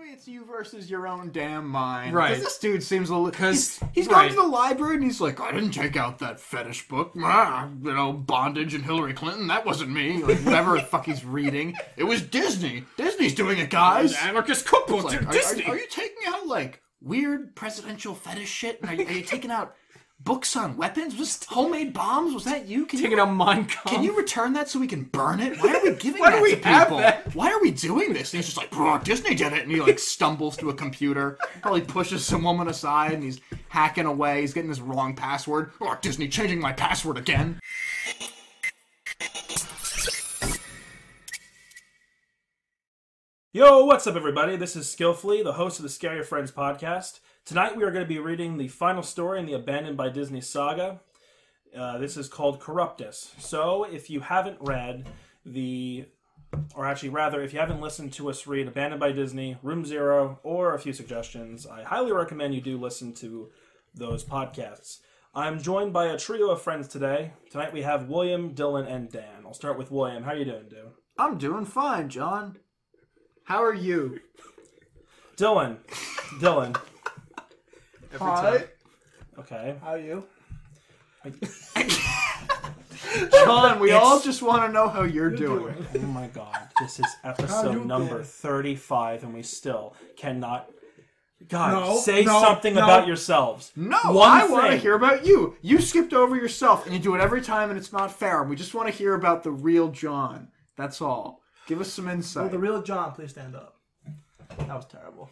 maybe it's you versus your own damn mind. Right. Because this dude seems a little... He's gone to the library and he's like, I didn't take out that fetish book. Bondage and Hillary Clinton. That wasn't me. Like, whatever the fuck he's reading. It was Disney. Disney's doing it, guys. Anarchist cookbook. Like, Disney. Are you taking out, like, weird presidential fetish shit? And are you taking out... books on weapons? Was homemade bombs? Was that you? Taking out Mein Kampf. Can you return that so we can burn it? Why are we giving that to people? Why are we doing this? And he's just like, bro, Disney did it. And he like stumbles to a computer, probably pushes some woman aside, and he's hacking away. He's getting this wrong password. Oh, Disney changing my password again. Yo, what's up, everybody? This is Skillfully, the host of the Scare Your Friends podcast. Tonight we are going to be reading the final story in the Abandoned by Disney saga. This is called Corruptus. So, if you haven't read if you haven't listened to us read Abandoned by Disney, Room Zero, or a few suggestions, I highly recommend you do listen to those podcasts. I'm joined by a trio of friends today. Tonight we have William, Dylan, and Dan. I'll start with William. How are you doing, dude? I'm doing fine, John. How are you? Dylan. Hi. Okay. How are you? John, we all just want to know how you're doing. Oh my god. This is episode number 35 and we still cannot... say something about yourselves. No, I want to hear about you. You skipped over yourself and you do it every time and it's not fair. We just want to hear about the real John. That's all. Give us some insight. Will the real John please stand up? That was terrible.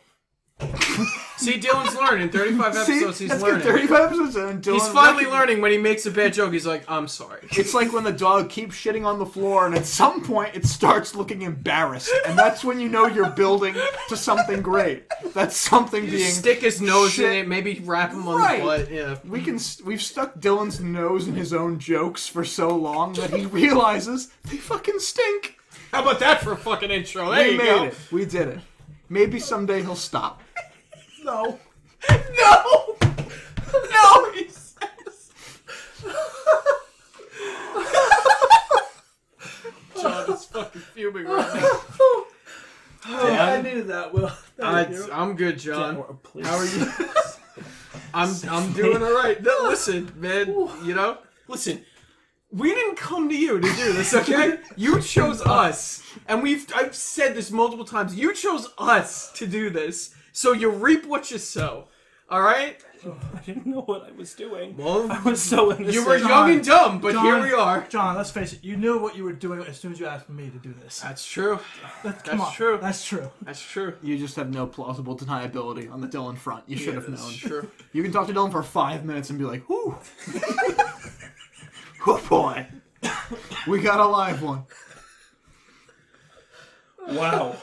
See, Dylan's learning. 35 episodes, he's learning. 35 episodes in, Dylan He's finally learning. When he makes a bad joke, he's like, I'm sorry. It's like when the dog keeps shitting on the floor, and at some point it starts looking embarrassed. And that's when you know you're building to something great. That's something being... Stick his nose in it, maybe wrap him on the butt. Yeah. We've stuck Dylan's nose in his own jokes for so long that he realizes they fucking stink. How about that for a fucking intro? There you go. We did it. Maybe someday he'll stop. No. No! No, he says. John is fucking fuming right now. I needed that, Will. I'm good, John. Dan, please. How are you? I'm doing alright. No, listen, man, listen. We didn't come to you to do this, okay? You chose us. And I've said this multiple times. You chose us to do this. So you reap what you sow. Alright? I didn't know what I was doing. Well, I was so innocent. you were young and dumb, but here we are. John, let's face it. You knew what you were doing as soon as you asked me to do this. That's true. Come on. True. That's true. That's true. You just have no plausible deniability on the Dylan front. You should have known. That's true. You can talk to Dylan for 5 minutes and be like, whoo. Oh boy. We got a live one. Wow.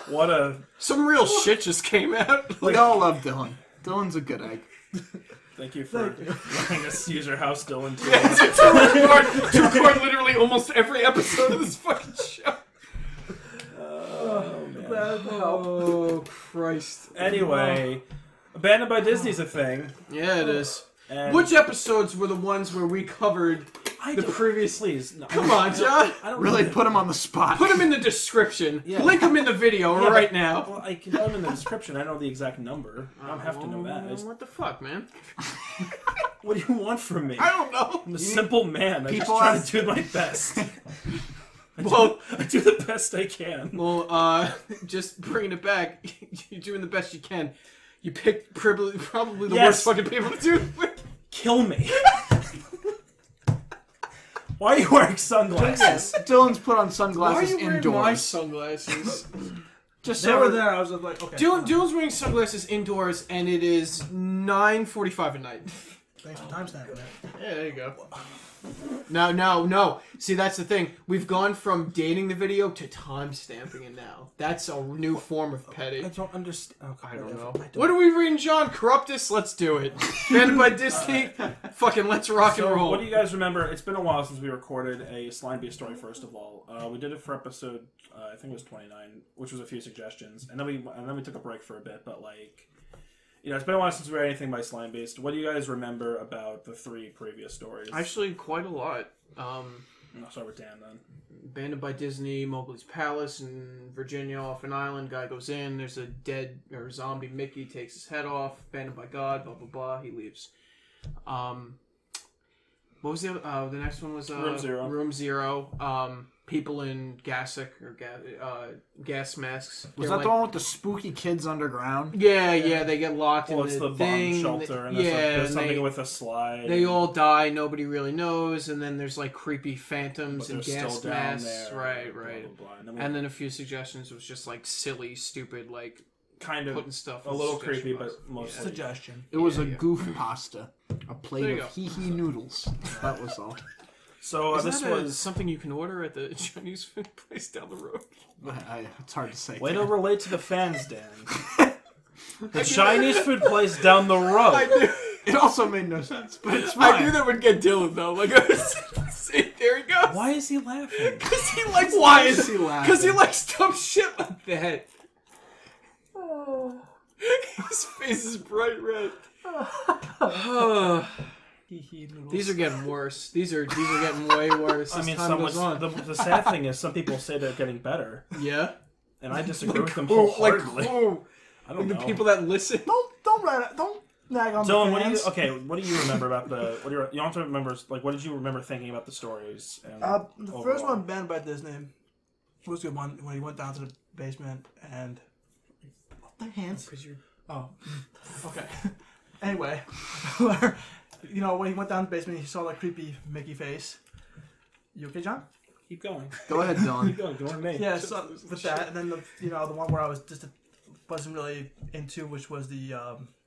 What a... Some real shit just came out. We all love Dylan. Dylan's a good egg. Thank you for letting us use your house, Dylan. To record literally almost every episode of this fucking show. Oh, Christ. Anyway, Abandoned by Disney's a thing. Yeah, it is. And which episodes were the ones where we covered the previous... Please. No, Come on, John. I don't Really put him on the spot. Put them in the description. Yeah. Link them in the video right now. Well, I can put them in the description. I know the exact number. I don't have to know that. What the fuck, man? What do you want from me? I don't know. I'm a simple man. I just People try ask- to do my best. Well, I do the best I can. well, just bringing it back. You're doing the best you can. You picked probably the worst fucking people to do it with. Kill me. Why are you wearing sunglasses? Dylan's put on Why are sunglasses you wearing indoors. my sunglasses? Just They so were there. I was like, okay. Dylan's wearing sunglasses indoors, and it is 9:45 at night. Thanks for timestamping that. Yeah, there you go. No. See, that's the thing. We've gone from dating the video to time stamping it now. That's a new form of petty. I don't understand. Okay, I don't know. What are we reading, John? Corruptus? Let's do it. Abandoned by Disney? Fucking let's rock and roll. What do you guys remember? It's been a while since we recorded a Slime Beast story, first of all. We did it for episode, I think it was 29, which was a few suggestions. And then we took a break for a bit, but like... it's been a while since we read anything by Slime Beast. What do you guys remember about the 3 previous stories? Actually, quite a lot. I'll start with Dan then. Abandoned by Disney, Mowgli's Palace in Virginia off an island. Guy goes in, there's a dead or zombie Mickey, takes his head off. Abandoned by God, blah, blah, blah. He leaves. What was the next one was Room Zero. Room Zero. People in gas masks. Was that the one with the spooky kids underground? Yeah, they get locked in It's the thing. bomb shelter, and Yeah, there's something they, with a slide. They all die, nobody really knows, and then there's like creepy phantoms but and they're gas still down masks. there, Right. blah, blah, blah. And then a few suggestions was just like silly, stupid, like kind of putting stuff. a little creepy, but mostly. Suggestion. It was a goof pasta. A plate There you of go. hee-hee noodles. That was all. So This this was something you can order at the Chinese food place down the road. It's hard to say. way to relate to the fans, Dan. The Chinese food place down the road. It also made no sense, but it's fine. I knew that would get Dylan though. Like, I was saying, there he goes. Why is he laughing? Because he likes. Why is he laughing? Because he likes dumb shit like that. His face is bright red. These are getting worse. These are getting way worse. I As mean, time goes on. the sad thing is some people say they're getting better, Yeah. and I disagree with them Like wholeheartedly. who? I don't The know. people that listen. Don't nag on Dylan, the fans. what do you remember about the? What do you don't have to remember? Like, what did you remember thinking about the stories? And The overall? first one, banned by Disney, was a good one when he went down to the basement and. What the hands? Because you're. Oh, okay. Anyway, when he went down to the basement, he saw that creepy Mickey face. You okay, John? Keep going. Go ahead, Dylan. Keep going. Go on me. Yeah, so with that, and then the one where I wasn't really into, which was the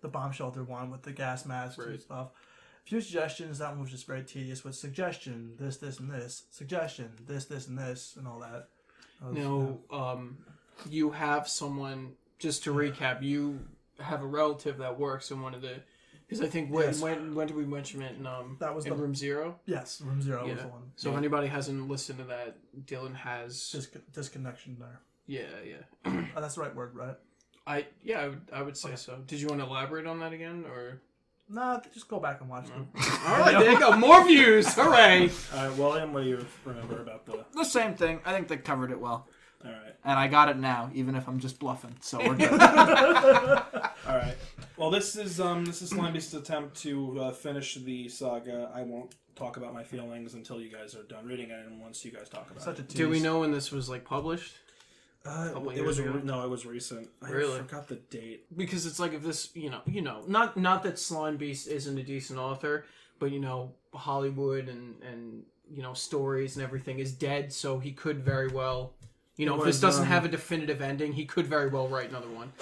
bomb shelter one with the gas masks and stuff. A few suggestions. That one was just very tedious. With suggestion, this, and this. Suggestion, this, and this, and all that. You have someone. Just to recap, you have a relative that works in one of the. Because I think when did we mention it? That was in Room Zero. Yes, Room Zero was the one. So if anybody hasn't listened to that, Dylan has Disconnection there. Yeah. That's the right word, right? I would say so. Did you want to elaborate on that again, or? Nah, just go back and watch them. All right, there you go. More views. Hooray! All right, William, what do you remember about the? The same thing. I think they covered it well. All right. And I got it now, even if I'm just bluffing. So we're good. All right. Well, this is Slimebeast's attempt to finish the saga. I won't talk about my feelings until you guys are done reading it, and once you guys talk about Such a it. tease. Do we know when this was like published? It was no, it was recent. Really? I forgot the date. Because it's like if this, not that Slime Beast isn't a decent author, but Hollywood and stories and everything is dead, so he could very well. If this doesn't have a definitive ending, he could very well write another one.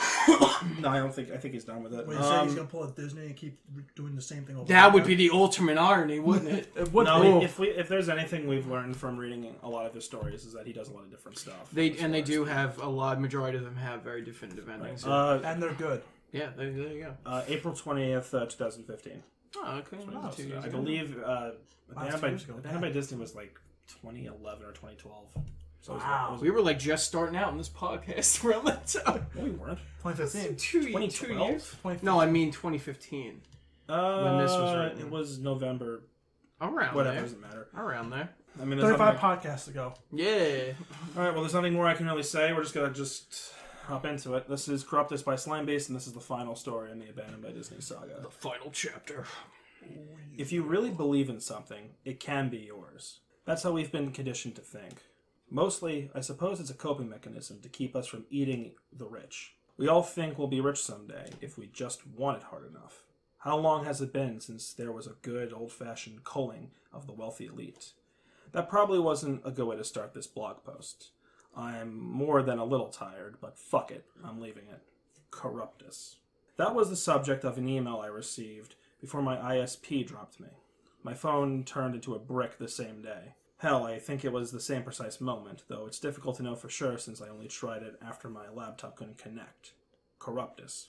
No, I think he's done with it. When you say he's going to pull a Disney and keep doing the same thing over That would be the ultimate irony, wouldn't it? It would No, be. if there's anything we've learned from reading a lot of his stories is that he does a lot of different stuff. They do have majority of them have very definitive endings. And they're good. Yeah, there you go. April 20th, 2015. Oh, okay. Not 2 years I ago. believe Wow, 2 years ago. Abandoned by Disney was like 2011 or 2012. So Wow. We were like just starting out in this podcast around that time. No, we weren't. 2015. 2 2012? years. No, I mean 2015. When this was written. It was November. Around Whatever, there. doesn't matter. Around there. I mean, there's 35 nothing. podcasts ago. Yeah. All right. Well, there's nothing more I can really say. We're just gonna hop into it. This is Corruptus by Slimebeast, and this is the final story in the Abandoned by Disney saga. The final chapter. If you really believe in something, it can be yours. That's how we've been conditioned to think. Mostly, I suppose it's a coping mechanism to keep us from eating the rich. We all think we'll be rich someday if we just want it hard enough. How long has it been since there was a good old-fashioned culling of the wealthy elite? That probably wasn't a good way to start this blog post. I'm more than a little tired, but fuck it, I'm leaving it. Corruptus. That was the subject of an email I received before my ISP dropped me. My phone turned into a brick the same day. Hell, I think it was the same precise moment, though it's difficult to know for sure since I only tried it after my laptop couldn't connect. Corruptus.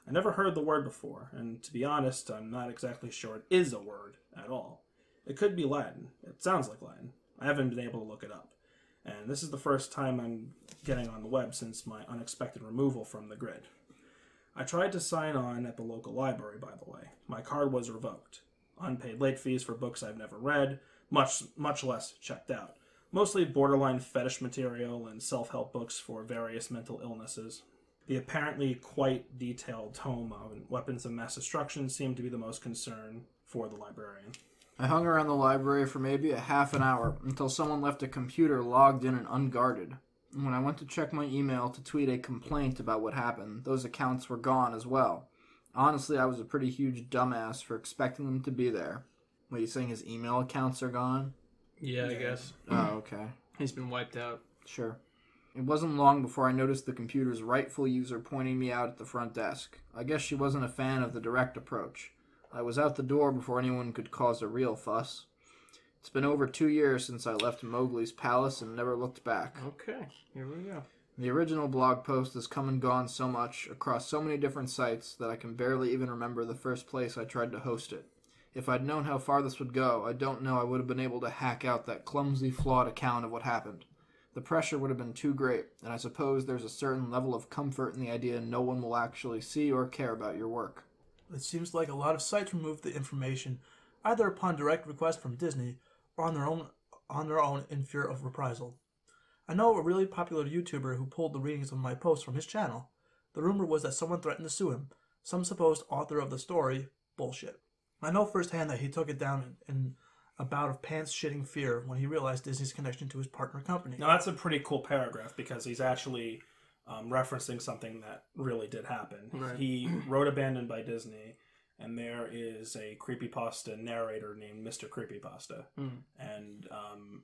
I never heard the word before, and to be honest, I'm not exactly sure it is a word at all. It could be Latin. It sounds like Latin. I haven't been able to look it up. And this is the first time I'm getting on the web since my unexpected removal from the grid. I tried to sign on at the local library, by the way. My card was revoked. Unpaid late fees for books I've never read, much less checked out. Mostly borderline fetish material and self-help books for various mental illnesses. The apparently quite detailed tome on weapons of mass destruction seemed to be the most concern for the librarian. I hung around the library for maybe a half an hour until someone left a computer logged in and unguarded. When I went to check my email to tweet a complaint about what happened, those accounts were gone as well. Honestly, I was a pretty huge dumbass for expecting them to be there. Wait, you saying his email accounts are gone? Yeah, I guess. Oh, okay. He's been wiped out. Sure. It wasn't long before I noticed the computer's rightful user pointing me out at the front desk. I guess she wasn't a fan of the direct approach. I was out the door before anyone could cause a real fuss. It's been over 2 years since I left Mowgli's palace and never looked back. Okay, here we go. The original blog post has come and gone so much, across so many different sites, that I can barely even remember the first place I tried to host it. If I'd known how far this would go, I don't know I would have been able to hack out that clumsy, flawed account of what happened. The pressure would have been too great, and I suppose there's a certain level of comfort in the idea no one will actually see or care about your work. It seems like a lot of sites remove the information either upon direct request from Disney or on their own in fear of reprisal. I know a really popular YouTuber who pulled the readings of my posts from his channel. The rumor was that someone threatened to sue him. Some supposed author of the story. Bullshit. I know firsthand that he took it down in a bout of pants-shitting fear when he realized Disney's connection to his partner company. Now, that's a pretty cool paragraph because he's actually referencing something that really did happen. Right. He wrote Abandoned by Disney, and there is a creepypasta narrator named Mr. Creepypasta. And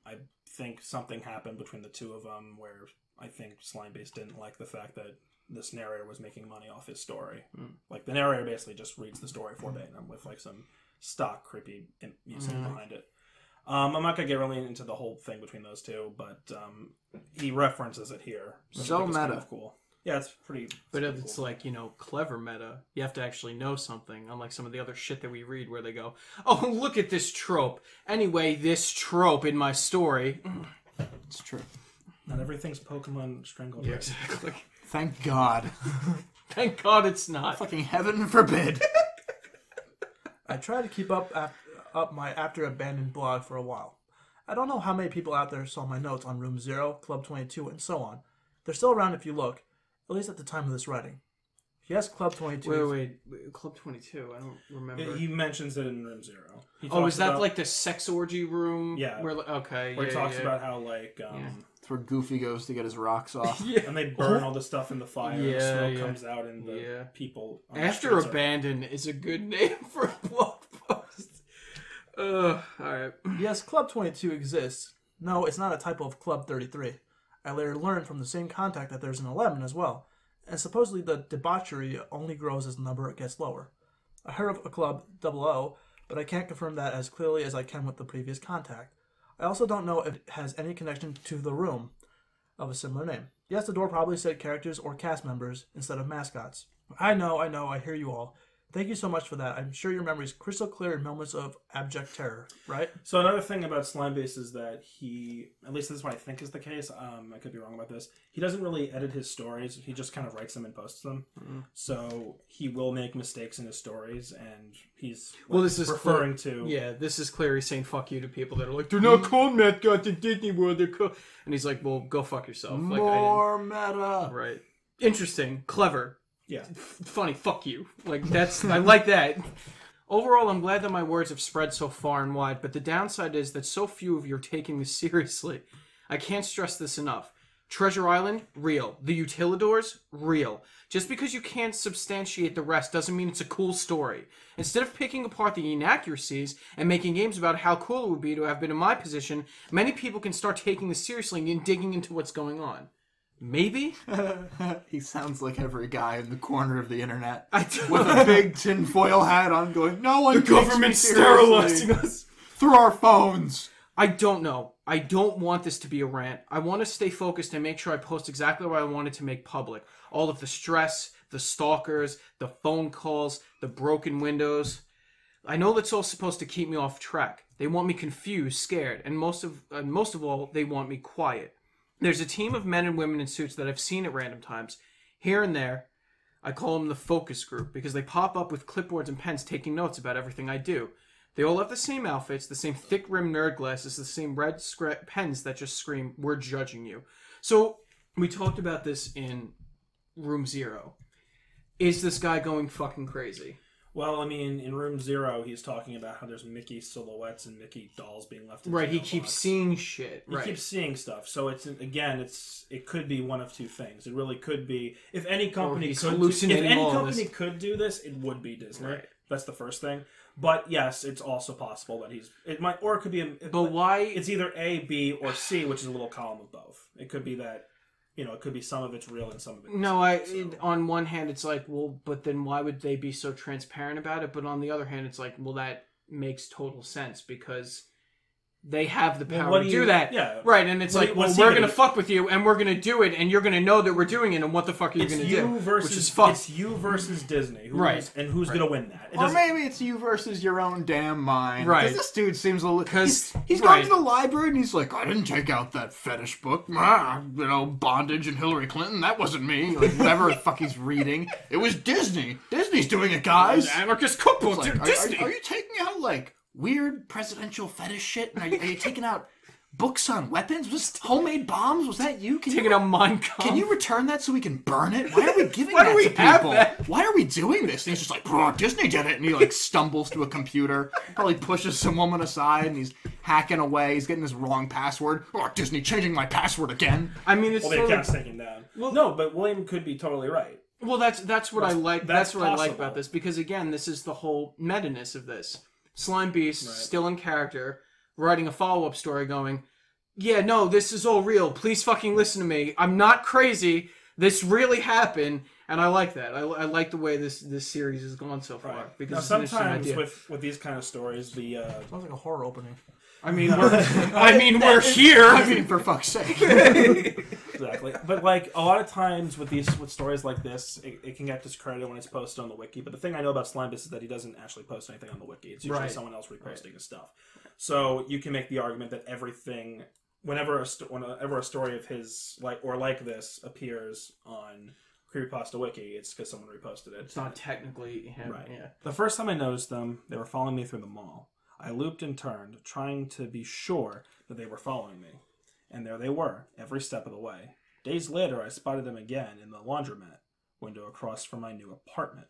I think something happened between the two of them where I think Slimebase didn't like the fact that this narrator was making money off his story. Like, the narrator basically just reads the story verbatim with, like, some stock creepy music behind it. I'm not going to get really into the whole thing between those two, but he references it here. So meta. Kind of cool. Yeah, it's pretty... But it's cool. Like, clever meta. You have to actually know something, unlike some of the other shit that we read where they go, oh, look at this trope. Anyway, this trope in my story. It's true. Not everything's Pokemon strangled. Yeah, right? exactly. Thank God. Thank God it's not. Fucking heaven forbid. I tried to keep up my After Abandoned blog for a while. I don't know how many people out there saw my notes on Room 0, Club 22, and so on. They're still around if you look, at least at the time of this writing. Yes, Club 22. Wait. Club 22. I don't remember. He mentions it in Room 0. Is that like the sex orgy room? Yeah. Where he talks about how, like... It's where Goofy goes to get his rocks off. And they burn all the stuff in the fire. And smoke comes out and the people... After Abandon is a good name for a blog post. Alright. Yes, Club 22 exists. No, it's not a type of Club 33. I later learned from the same contact that there's an 11 as well. And supposedly the debauchery only grows as the number gets lower. I heard of a Club 00, but I can't confirm that as clearly as I can with the previous contact. I also don't know if it has any connection to the room of a similar name. Yes, the door probably said characters or cast members instead of mascots. I know, I hear you all. Thank you so much for that. I'm sure your memory is crystal clear in moments of abject terror, right? So another thing about Slimebase is that he, at least this is what I think is the case, I could be wrong about this, he doesn't really edit his stories, he just kind of writes them and posts them. So he will make mistakes in his stories, and he's this is referring to... Yeah, this is clearly saying fuck you to people that are like, they're not called mascots in Disney World, they're called... And he's like, well, go fuck yourself. More meta. Right. Interesting. Clever. Yeah. Funny, fuck you. Like, that's... I like that. Overall, I'm glad that my words have spread so far and wide, but the downside is that so few of you are taking this seriously. I can't stress this enough. Treasure Island, real. The Utilidors, real. Just because you can't substantiate the rest doesn't mean it's a cool story. Instead of picking apart the inaccuracies and making games about how cool it would be to have been in my position, many people can start taking this seriously and digging into what's going on. Maybe? He sounds like every guy in the corner of the internet with a big tinfoil hat on going, no one takes government's me seriously. sterilizing us Through our phones. I don't know. I don't want this to be a rant. I want to stay focused and make sure I post exactly what I wanted to make public. All of the stress, the stalkers, the phone calls, the broken windows. I know that's all supposed to keep me off track. They want me confused, scared, and most of all, they want me quiet. There's a team of men and women in suits that I've seen at random times. Here and there, I call them the focus group because they pop up with clipboards and pens taking notes about everything I do. They all have the same outfits, the same thick rim nerd glasses, the same red pens that just scream, "We're judging you." So we talked about this in Room Zero. Is this guy going fucking crazy? Well, I mean, in Room Zero, he's talking about how there's Mickey silhouettes and Mickey dolls being left in the Right, he mailbox. keeps seeing shit. He keeps seeing stuff. So it could be one of two things. It really could be if any company could do this, it would be Disney. Right. That's the first thing. But yes, it's also possible that it could be But why? It's either A, B, or C, which is a little column of both. It could be that. It could be some of it's real and some of it isn't. No, on one hand, it's like, well, but then why would they be so transparent about it? But on the other hand, it's like, well, that makes total sense because they have the power to do that. Yeah. Right, and it's like, well, we're going to fuck with you, and we're going to do it, and you're going to know that we're doing it, and what the fuck are you going to do? Which is fuck. It's you versus Disney. Right. And who's going to win that? Or maybe it's you versus your own damn mind. Right. Because this dude seems a little... He's gone to the library and he's like, I didn't take out that fetish book. Bondage and Hillary Clinton. That wasn't me. Like, whatever the fuck he's reading. It was Disney. Disney's doing it, guys. Anarchist cookbook. Like, Disney. Are you taking out, like, weird presidential fetish shit? And are you taking out books on weapons? Was homemade bombs? Was that you? Taking out Mein Kampf. Can you return that so we can burn it? Why are we giving that to people? Why are we doing this? And he's just like, bro, Disney did it. And he like stumbles to a computer, probably pushes some woman aside, and he's hacking away. He's getting his wrong password. Oh, Disney changing my password again. I mean, it's the account's taken down. Well, no, but William could be totally right. Well, that's what I like. That's what I like about this because again, this is the whole meta-ness of this. Slime Beast, still in character, writing a follow-up story going, yeah, no, this is all real. Please fucking listen to me. I'm not crazy. This really happened. And I like that. I like the way this series has gone so far. Right. Because now, sometimes with these kind of stories, sounds like a horror opening. I mean, we're here. I mean, for fuck's sake. Exactly. But like a lot of times with stories like this, it can get discredited when it's posted on the wiki. But the thing I know about Slime Beast is that he doesn't actually post anything on the wiki. It's usually someone else reposting his stuff. So you can make the argument that everything, whenever a story of his like this appears on Creepypasta Wiki, it's because someone reposted it. It's not technically him. Right. Yeah. The first time I noticed them, they were following me through the mall. I looped and turned, trying to be sure that they were following me. And there they were, every step of the way. Days later, I spotted them again in the laundromat window across from my new apartment.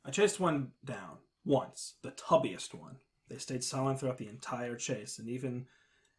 I chased one down, once, the tubbiest one. They stayed silent throughout the entire chase, and even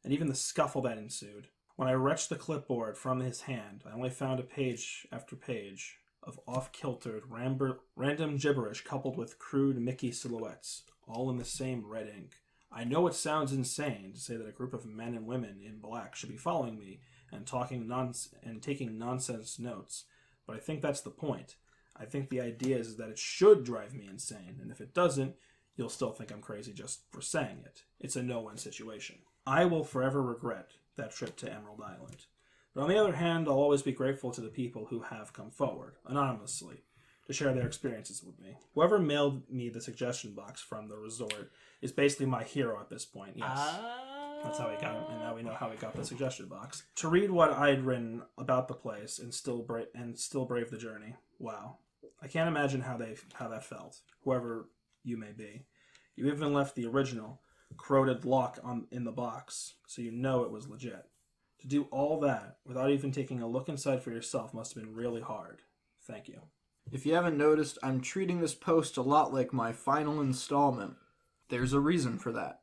the scuffle that ensued. When I wrenched the clipboard from his hand, I only found a page after page of off-kiltered, random gibberish coupled with crude Mickey silhouettes, all in the same red ink. I know it sounds insane to say that a group of men and women in black should be following me and taking nonsense notes, but I think that's the point. I think the idea is that it should drive me insane, and if it doesn't, you'll still think I'm crazy just for saying it. It's a no-win situation. I will forever regret that trip to Emerald Island. But on the other hand, I'll always be grateful to the people who have come forward, anonymously, to share their experiences with me. Whoever mailed me the suggestion box from the resort is basically my hero at this point, yes. That's how he got it, and now we know how he got the suggestion box. To read what I'd written about the place and still brave the journey. Wow. I can't imagine how that felt, whoever you may be. You even left the original corroded lock in the box, so you know it was legit. To do all that without even taking a look inside for yourself must have been really hard. Thank you. If you haven't noticed, I'm treating this post a lot like my final installment. There's a reason for that.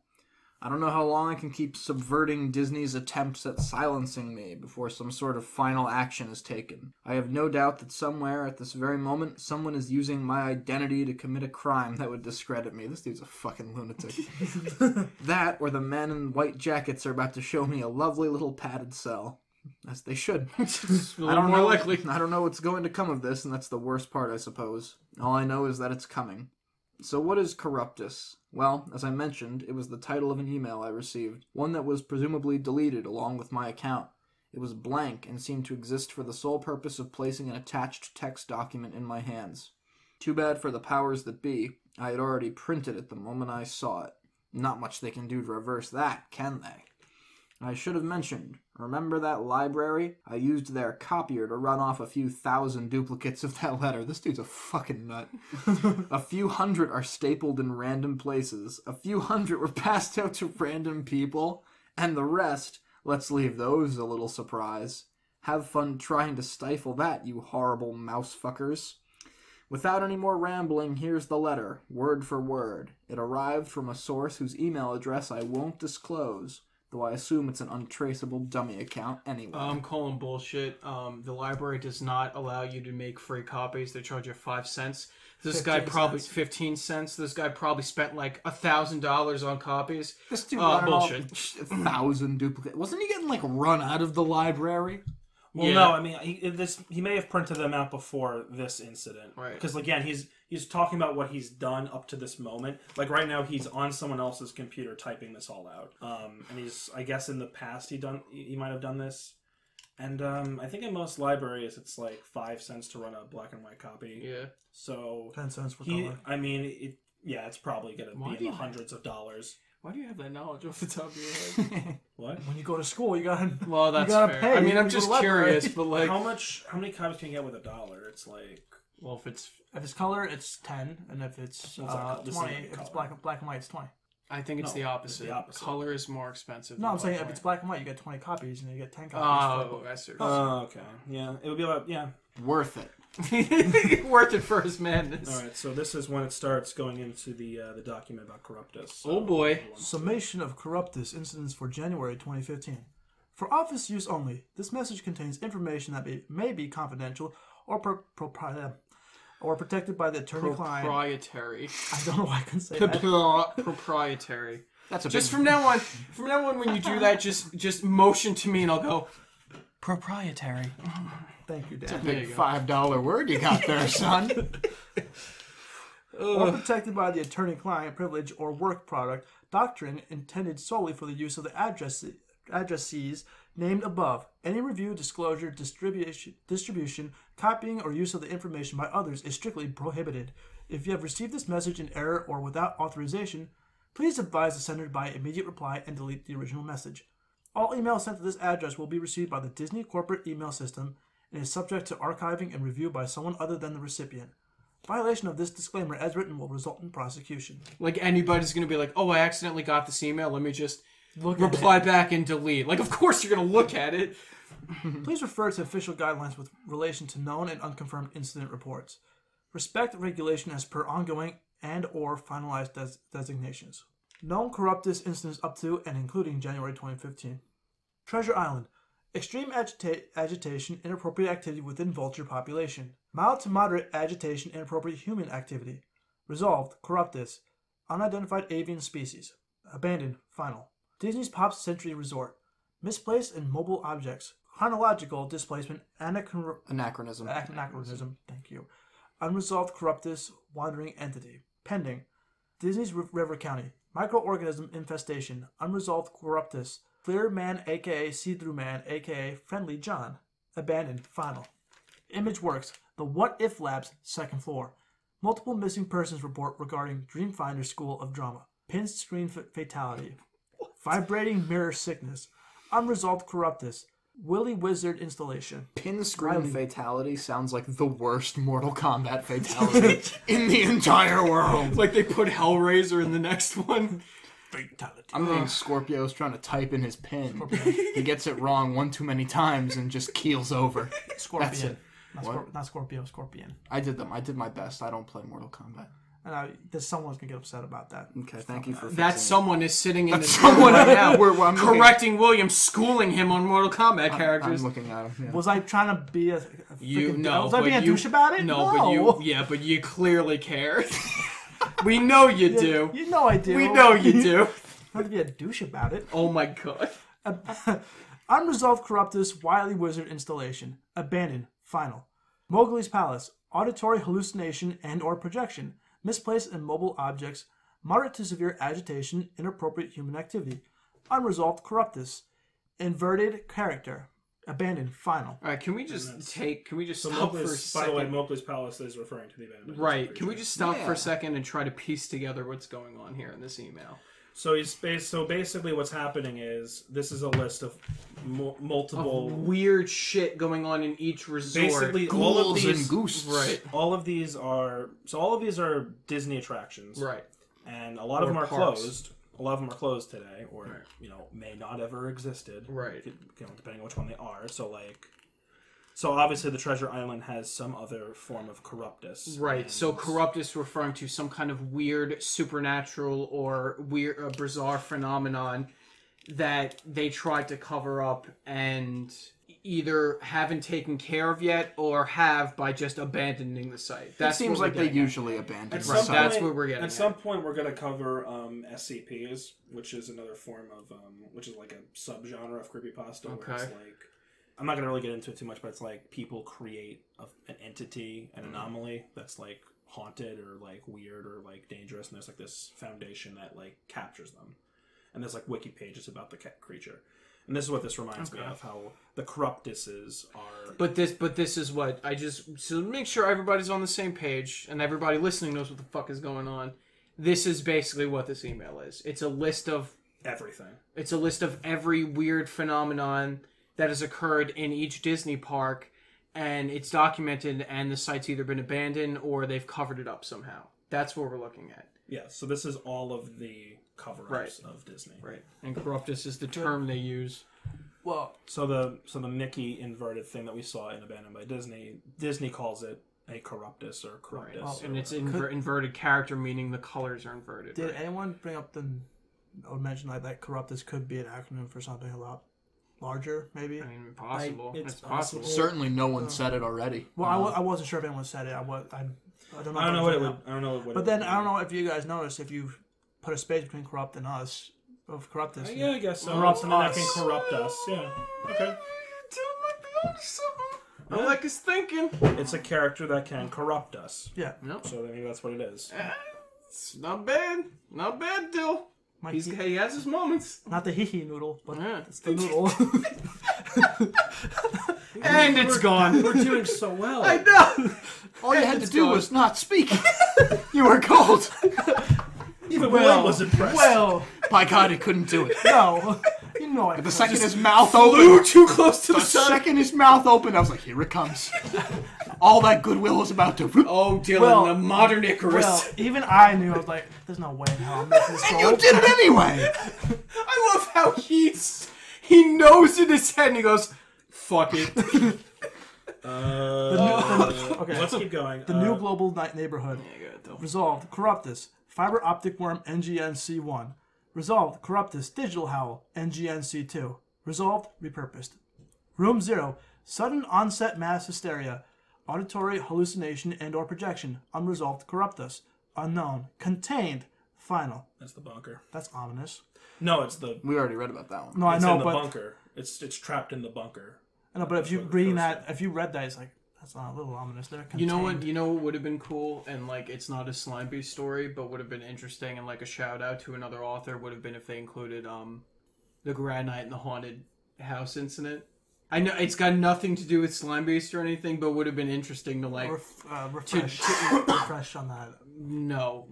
I don't know how long I can keep subverting Disney's attempts at silencing me before some sort of final action is taken. I have no doubt that somewhere at this very moment, someone is using my identity to commit a crime that would discredit me. This dude's a fucking lunatic. That, or the men in white jackets are about to show me a lovely little padded cell. As they should. I don't know what's going to come of this, and that's the worst part, I suppose. All I know is that it's coming. So what is Corruptus? Well, as I mentioned, it was the title of an email I received, one that was presumably deleted along with my account. It was blank and seemed to exist for the sole purpose of placing an attached text document in my hands. Too bad for the powers that be. I had already printed it the moment I saw it. Not much they can do to reverse that, can they? I should have mentioned. Remember that library? I used their copier to run off a few thousand duplicates of that letter. This dude's a fucking nut. A few hundred are stapled in random places. A few hundred were passed out to random people. And the rest, let's leave those a little surprise. Have fun trying to stifle that, you horrible mouse fuckers. Without any more rambling, here's the letter, word for word. It arrived from a source whose email address I won't disclose, though I assume it's an untraceable dummy account anyway. I'm calling bullshit. The library does not allow you to make free copies. They charge you 5 cents. This guy probably 15 cents. This guy probably spent like $1,000 on copies. This dude bullshit. 1,000 duplicates. Wasn't he getting like run out of the library? Well, yeah. no, I mean, he may have printed them out before this incident. Right. Because, again, he's talking about what he's done up to this moment. Like, right now, he's on someone else's computer typing this all out. And he's, I guess in the past, he might have done this. And I think in most libraries, it's like 5 cents to run a black and white copy. Yeah. So 10 cents for color. I mean, it's probably going to be in the hundreds of dollars. Why do you have that knowledge off the top of your head? What? When you go to school, you gotta. Well, that's you gotta fair. pay. I mean, I'm You just go to the library. curious, but like, How many copies can you get with $1? It's like, well, if it's, If it's color, it's 10, and if it's So it's like- this is 20, like if it's color. black and white, it's 20. I think it's No, the opposite. it's the opposite. Color is more expensive. No, than I'm saying black if it's and black and white, you get 20 copies, and you get 10 white. copies. Oh, I see. okay. Yeah, it would be about, yeah. Worth it. Worth it for his madness. All right, so this is when it starts going into the document about Corruptus. So, Oh boy. Summation of Corruptus incidents for January 2015. For office use only, this message contains information that may be confidential or protected by the attorney-client. Proprietary. I don't know why I can say that. Proprietary. That's a Just big... from now on, when you do that, just motion to me and I'll go, proprietary. Thank you, Big Dan. There you go. $5 word you got there, son. Or protected by the attorney-client privilege or work product doctrine intended solely for the use of the addressees named above. Any review, disclosure, distribution, copying, or use of the information by others is strictly prohibited. If you have received this message in error or without authorization, please advise the sender by immediate reply and delete the original message. All emails sent to this address will be received by the Disney corporate email system and is subject to archiving and review by someone other than the recipient. Violation of this disclaimer as written will result in prosecution. Like anybody's gonna be like, oh, I accidentally got this email. Let me just Look reply back and delete. Like, of course you're gonna look at it. Please refer to official guidelines with relation to known and unconfirmed incident reports. Respect regulation as per ongoing and or finalized designations. Known Corruptus incidents up to and including January 2015. Treasure Island. Extreme agitation, inappropriate activity within vulture population. Mild to moderate agitation, inappropriate human activity. Resolved, Corruptus. Unidentified avian species. Abandoned, final. Disney's Pop Century Resort. Misplaced and mobile objects. Chronological displacement, Anachronism. anachronism, thank you. Unresolved Corruptus, wandering entity. Pending. Disney's River County. Microorganism infestation. Unresolved Corruptus. Clear Man, aka See-Through Man, aka Friendly John. Abandoned. Final. Image Works. The What If Labs, 2nd floor. Multiple missing persons report regarding Dreamfinder School of Drama. Pin screen fatality. Vibrating mirror sickness. Unresolved Corruptus. Willy Wizard installation. Pin screen fatality sounds like the worst Mortal Kombat fatality in the entire world. Like they put Hellraiser in the next one. Fatality. I'm thinking Scorpio's trying to type in his pin. He gets it wrong one too many times and just keels over. Scorpion. That's it. Not Scorpio, Scorpion. I did my best. I don't play Mortal Kombat. And there's someone's gonna get upset about that. Okay, thank you for That fixing someone is sitting in the someone right now, I'm correcting William, schooling him on Mortal Kombat characters. I'm looking at him. Yeah. Was I trying to be a You freaking, know, was I but being a you, douche about it? No, but you clearly care. We know you do. You know I do. We know you do. Not to be a douche about it. Oh my god. Unresolved Corruptus Wily Wizard installation. Abandoned. Final. Mowgli's Palace. Auditory hallucination and or projection. Misplaced and mobile objects. Moderate to severe agitation. Inappropriate human activity. Unresolved Corruptus. Inverted character. Abandoned. Final. All right, can we just stop for a By the way, second? Mowgli's Palace is referring to the abandoned. Right. Can we just stop for Yeah. a second and try to piece together what's going on here in this email? So basically, what's happening is this is a list of multiple weird shit going on in each resort. Basically, Ghouls all of these and ghosts. Right. All of these are Disney attractions. Right. And a lot of them are parks. closed. A lot of them are closed today, or may not ever existed. Right. Depending on which one they are. So obviously the Treasure Island has some other form of Corruptus. Right. So Corruptus referring to some kind of weird supernatural or weird bizarre phenomenon that they tried to cover up and either haven't taken care of yet or have by just abandoning the site. That seems like they usually abandon the site. That's what we're getting at. Some point we're going to cover SCPs, which is another form of which is like a subgenre of creepypasta. Okay. Where it's like, I'm not going to really get into it too much, but it's like people create an entity, an anomaly that's like haunted or like weird or like dangerous, and there's like this foundation that like captures them. And there's like wiki pages about the creature. And this is what this reminds me of, how the Corruptuses are. But this is what so make sure everybody's on the same page and everybody listening knows what the fuck is going on. This is basically what this email is. It's a list of everything. It's a list of every weird phenomenon that has occurred in each Disney park, and it's documented, and the site's either been abandoned or they've covered it up somehow. That's what we're looking at. Yeah, so this is all of the cover-ups of Disney. Right. And Corruptus is the term they use. Well, so the Mickey inverted thing that we saw in Abandoned by Disney, Disney calls it a Corruptus or Corruptus. Right. And it's inverted character, meaning the colors are inverted. Did anyone bring up or mention that Corruptus could be an acronym for something a lot larger, maybe? I mean, possible. It's possible. Certainly no one said it already. Well, I wasn't sure if anyone said it. I don't know what it would. I don't know what. But then I don't know if you guys noticed if you put a space between corrupt and us of Corruptus. Yeah, I guess so. Corrupt Something that us. can corrupt us. Yeah. Okay. I like his thinking. It's a character that can corrupt us. Yeah. Nope. So maybe that's what it is. It's not bad. Not bad, Dill. He has his moments. Not the hee-hee noodle, but Yeah. it's the noodle. And it's gone. We're doing so well. I know. All you had to do was not speak. You were cold. Even Will was impressed. Well, By God, he couldn't do it. no. You know it. The second his mouth opened, too close to the second his mouth opened, I was like, here it comes. All that goodwill was about to... Oh, Dylan, Well, the modern Icarus. Well, even I knew. I was like, there's no way in hell I'm making this And gold. you did it anyway. I love how he knows in his head and he goes, fuck it. Okay. Let's keep going. The new global night neighborhood. Yeah, go ahead, Dill. Resolved. Corruptus. Fiber optic worm NGNC1. Resolved. Corruptus. Digital howl NGNC2. Resolved. Repurposed. Room 0. Sudden onset mass hysteria. Auditory hallucination and or projection. Unresolved. Corruptus. Unknown. Contained. Final. That's the bunker. That's ominous. No, it's the. We already read about that one. No, I It's know, in the but bunker. It's trapped in the bunker. I know, but if you That's what the reading first that, if you read that, it's like that's not a little ominous. They're contained. You know what would have been cool, and like it's not a Slime Beast story, but would have been interesting, and like a shout out to another author would have been if they included the Grand Night and the haunted house incident. I know it's got nothing to do with Slime Beast or anything, but would have been interesting to like refresh on that. No.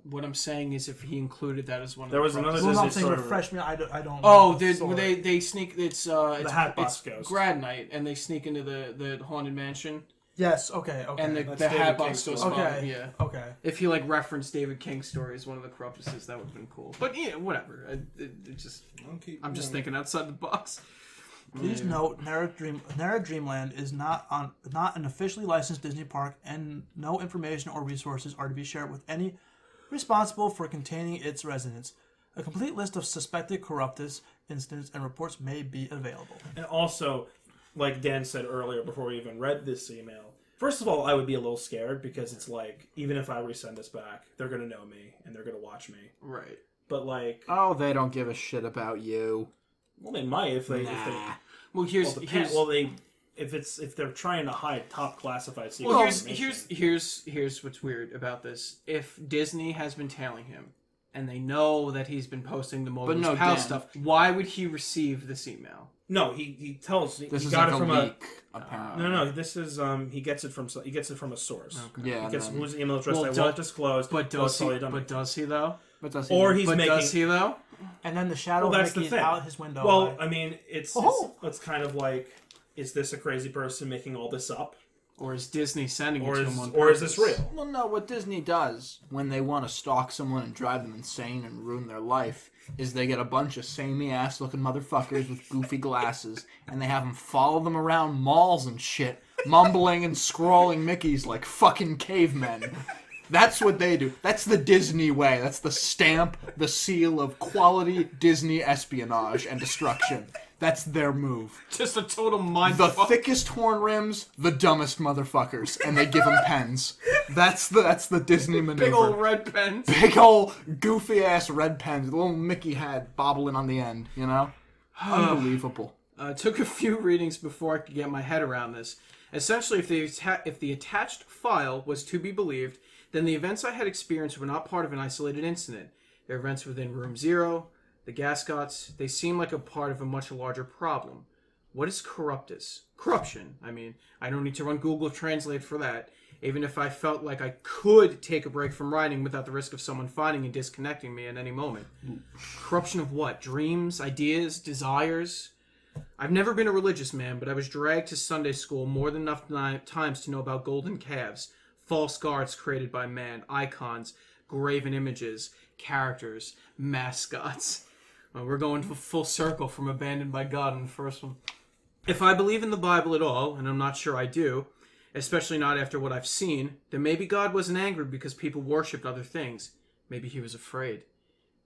What I'm saying is if he included that as one of There was another Well, I'm Disney saying story. refresh me. I don't. Oh, Sorry. they sneak. It's Hatbox Ghost. Grad Night, and they sneak into the haunted mansion, Yes. Okay. and That's the David Hatbox King's Ghost. story. Okay. Yeah. Okay. If he like referenced David King's story as one of the Corruptuses, that would have been cool. But yeah, whatever. I'm just thinking outside the box. Please note, Knadire Dreamland is not an officially licensed Disney park, and no information or resources are to be shared with any responsible for containing its residents. A complete list of suspected Corruptus incidents and reports may be available. And also, like Dan said earlier before we even read this email, first of all, I would be a little scared because it's like, even if I resend this back, they're going to know me and they're going to watch me. Right. But like, Oh, they don't give a shit about you. well, they might if they. Well, If they're trying to hide top classified secret Well, information. here's what's weird about this. If Disney has been tailing him, and they know that he's been posting the Mobius no, Pal Dan. stuff, why would he receive this email? No, he tells. This he is got like it from a leak, apparently. No. This is he gets it from a source. Okay. Yeah. He gets whose email address Well, they won't disclose. But does he? But does he though? But does he? Or he's making. Does he though? And then the shadow Well, that's Mickey the is thing. out his window. Well, I mean, it's kind of like, is this a crazy person making all this up? Or is Disney sending it to him on Or is purpose? this real? Well, no, what Disney does when they want to stalk someone and drive them insane and ruin their life is they get a bunch of samey-ass looking motherfuckers with goofy glasses and they have them follow them around malls and shit, mumbling and scrawling Mickeys like fucking cavemen. That's what they do. That's the Disney way. That's the stamp, the seal of quality Disney espionage and destruction. That's their move. Just a total mind. The thickest horn rims, the dumbest motherfuckers, and they give them pens. That's the Disney maneuver. Big old red pens. Big old goofy ass red pens. The little Mickey hat bobbling on the end. You know, unbelievable. Took a few readings before I could get my head around this. Essentially, if the attached file was to be believed, then the events I had experienced were not part of an isolated incident. They're events within Room Zero. The Gascots, they seem like a part of a much larger problem. What is Corruptus? Corruption. I mean, I don't need to run Google Translate for that. Even if I felt like I could take a break from writing without the risk of someone finding and disconnecting me at any moment. Corruption of what? Dreams, ideas, desires? I've never been a religious man, but I was dragged to Sunday school more than enough times to know about golden calves, false gods created by man, icons, graven images, characters, mascots. Well, we're going to full circle from abandoned by God in the first one. If I believe in the Bible at all, and I'm not sure I do, especially not after what I've seen, then maybe God wasn't angry because people worshipped other things. Maybe he was afraid.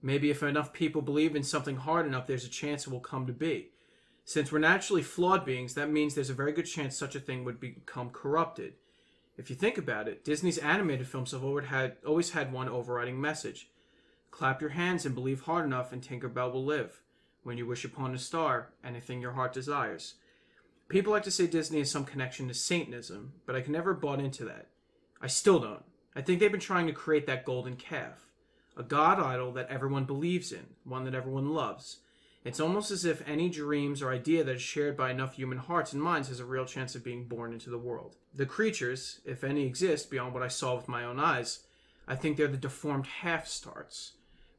Maybe if enough people believe in something hard enough, there's a chance it will come to be. Since we're naturally flawed beings, that means there's a very good chance such a thing would become corrupted. If you think about it, Disney's animated films have always had one overriding message. Clap your hands and believe hard enough and Tinkerbell will live. When you wish upon a star, anything your heart desires. People like to say Disney has some connection to Satanism, but I can never bought into that. I still don't. I think they've been trying to create that golden calf. A god idol that everyone believes in, one that everyone loves. It's almost as if any dreams or idea that is shared by enough human hearts and minds has a real chance of being born into the world. The creatures, if any exist beyond what I saw with my own eyes, I think they're the deformed half-starts.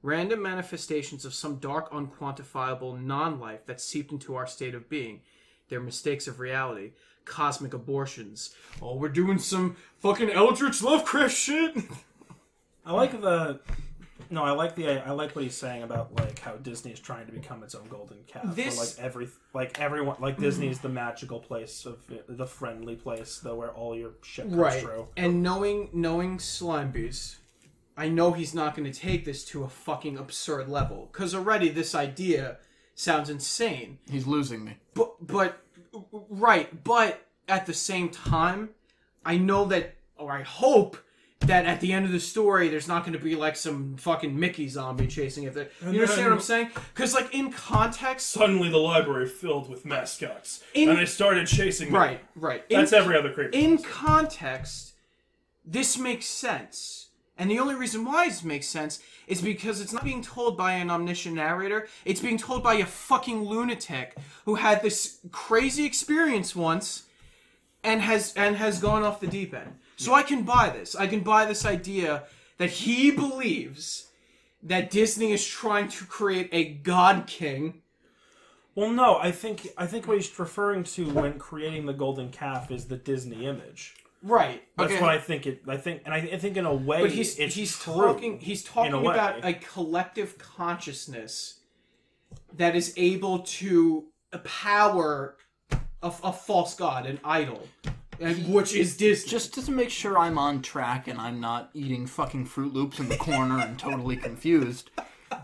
Random manifestations of some dark, unquantifiable non-life that seeped into our state of being. They're mistakes of reality. Cosmic abortions. Oh, we're doing some fucking Eldritch Lovecraft shit! I like what he's saying about like how Disney is trying to become its own golden calf. Like Disney is the magical place of the friendly place, though, where all your shit comes true. And knowing Slimebees, I know he's not going to take this to a fucking absurd level. Because already this idea sounds insane. He's losing me. But at the same time, I know that, or I hope that at the end of the story, there's not going to be like some fucking Mickey zombie chasing it. You understand what I'm saying? Because like in context, suddenly the library filled with mascots, and they started chasing me. Right. That's every other creature. In context, this makes sense. And the only reason why it makes sense is because it's not being told by an omniscient narrator. It's being told by a fucking lunatic who had this crazy experience once and has gone off the deep end. So I can buy this. I can buy this idea that he believes that Disney is trying to create a God King. Well, no, I think what he's referring to when creating the golden calf is the Disney image. Right. That's what I think I think in a way, but he's talking about a collective consciousness that is able to power a false god, an idol, which is Disney. Just to make sure I'm on track and I'm not eating fucking Fruit Loops in the corner and totally confused,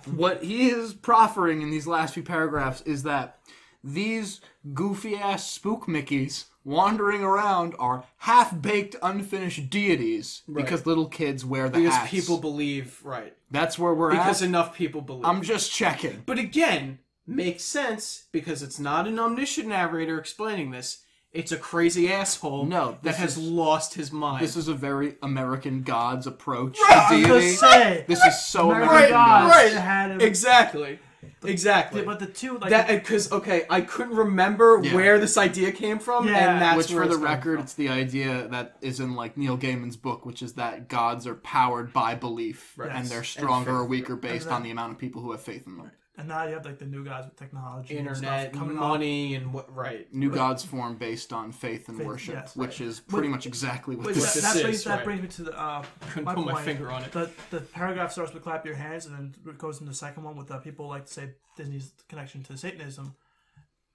what he is proffering in these last few paragraphs is that these goofy-ass spook Mickeys wandering around are half-baked, unfinished deities because little kids wear the hats. Because people believe, right. That's where we're at. Because enough people believe. I'm just checking. But again, makes sense because it's not an omniscient narrator explaining this. It's a crazy asshole that has lost his mind. This is a very American Gods approach to deity. This is so American Gods. Gods. Right. Exactly. Exactly. But the two, like... That because I couldn't remember where this idea came from, and that's which, where for the record, it's the idea that is in like Neil Gaiman's book, which is that gods are powered by belief, and they're stronger or weaker based on the amount of people who have faith in them. And now you have like the new guys with technology, internet, and stuff coming money, and what? Right. New gods form based on faith and worship, which is pretty much exactly what this is. That brings me to the. Couldn't put my finger on it. The paragraph starts with "clap your hands," and then it goes into the second one with people like to say Disney's connection to Satanism.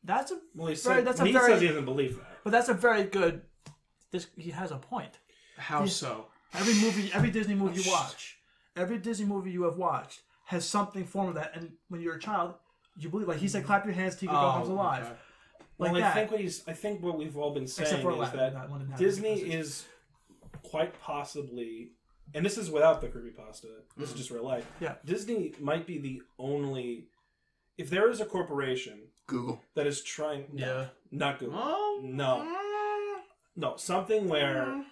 That's a says he doesn't believe that, but that's a very good. He has a point. How so? Every Disney movie you watch, every Disney movie you have watched has something form of that, and when you're a child, you believe. Like he said, "Clap your hands, Tigger comes alive." Okay. Like well, that. I think what we've all been saying for is that Disney is quite possibly, and this is without the creepypasta. This is just real life. Yeah, Disney might be the only. If there is a corporation, Google, that is trying. Not Google. Oh. No, something where.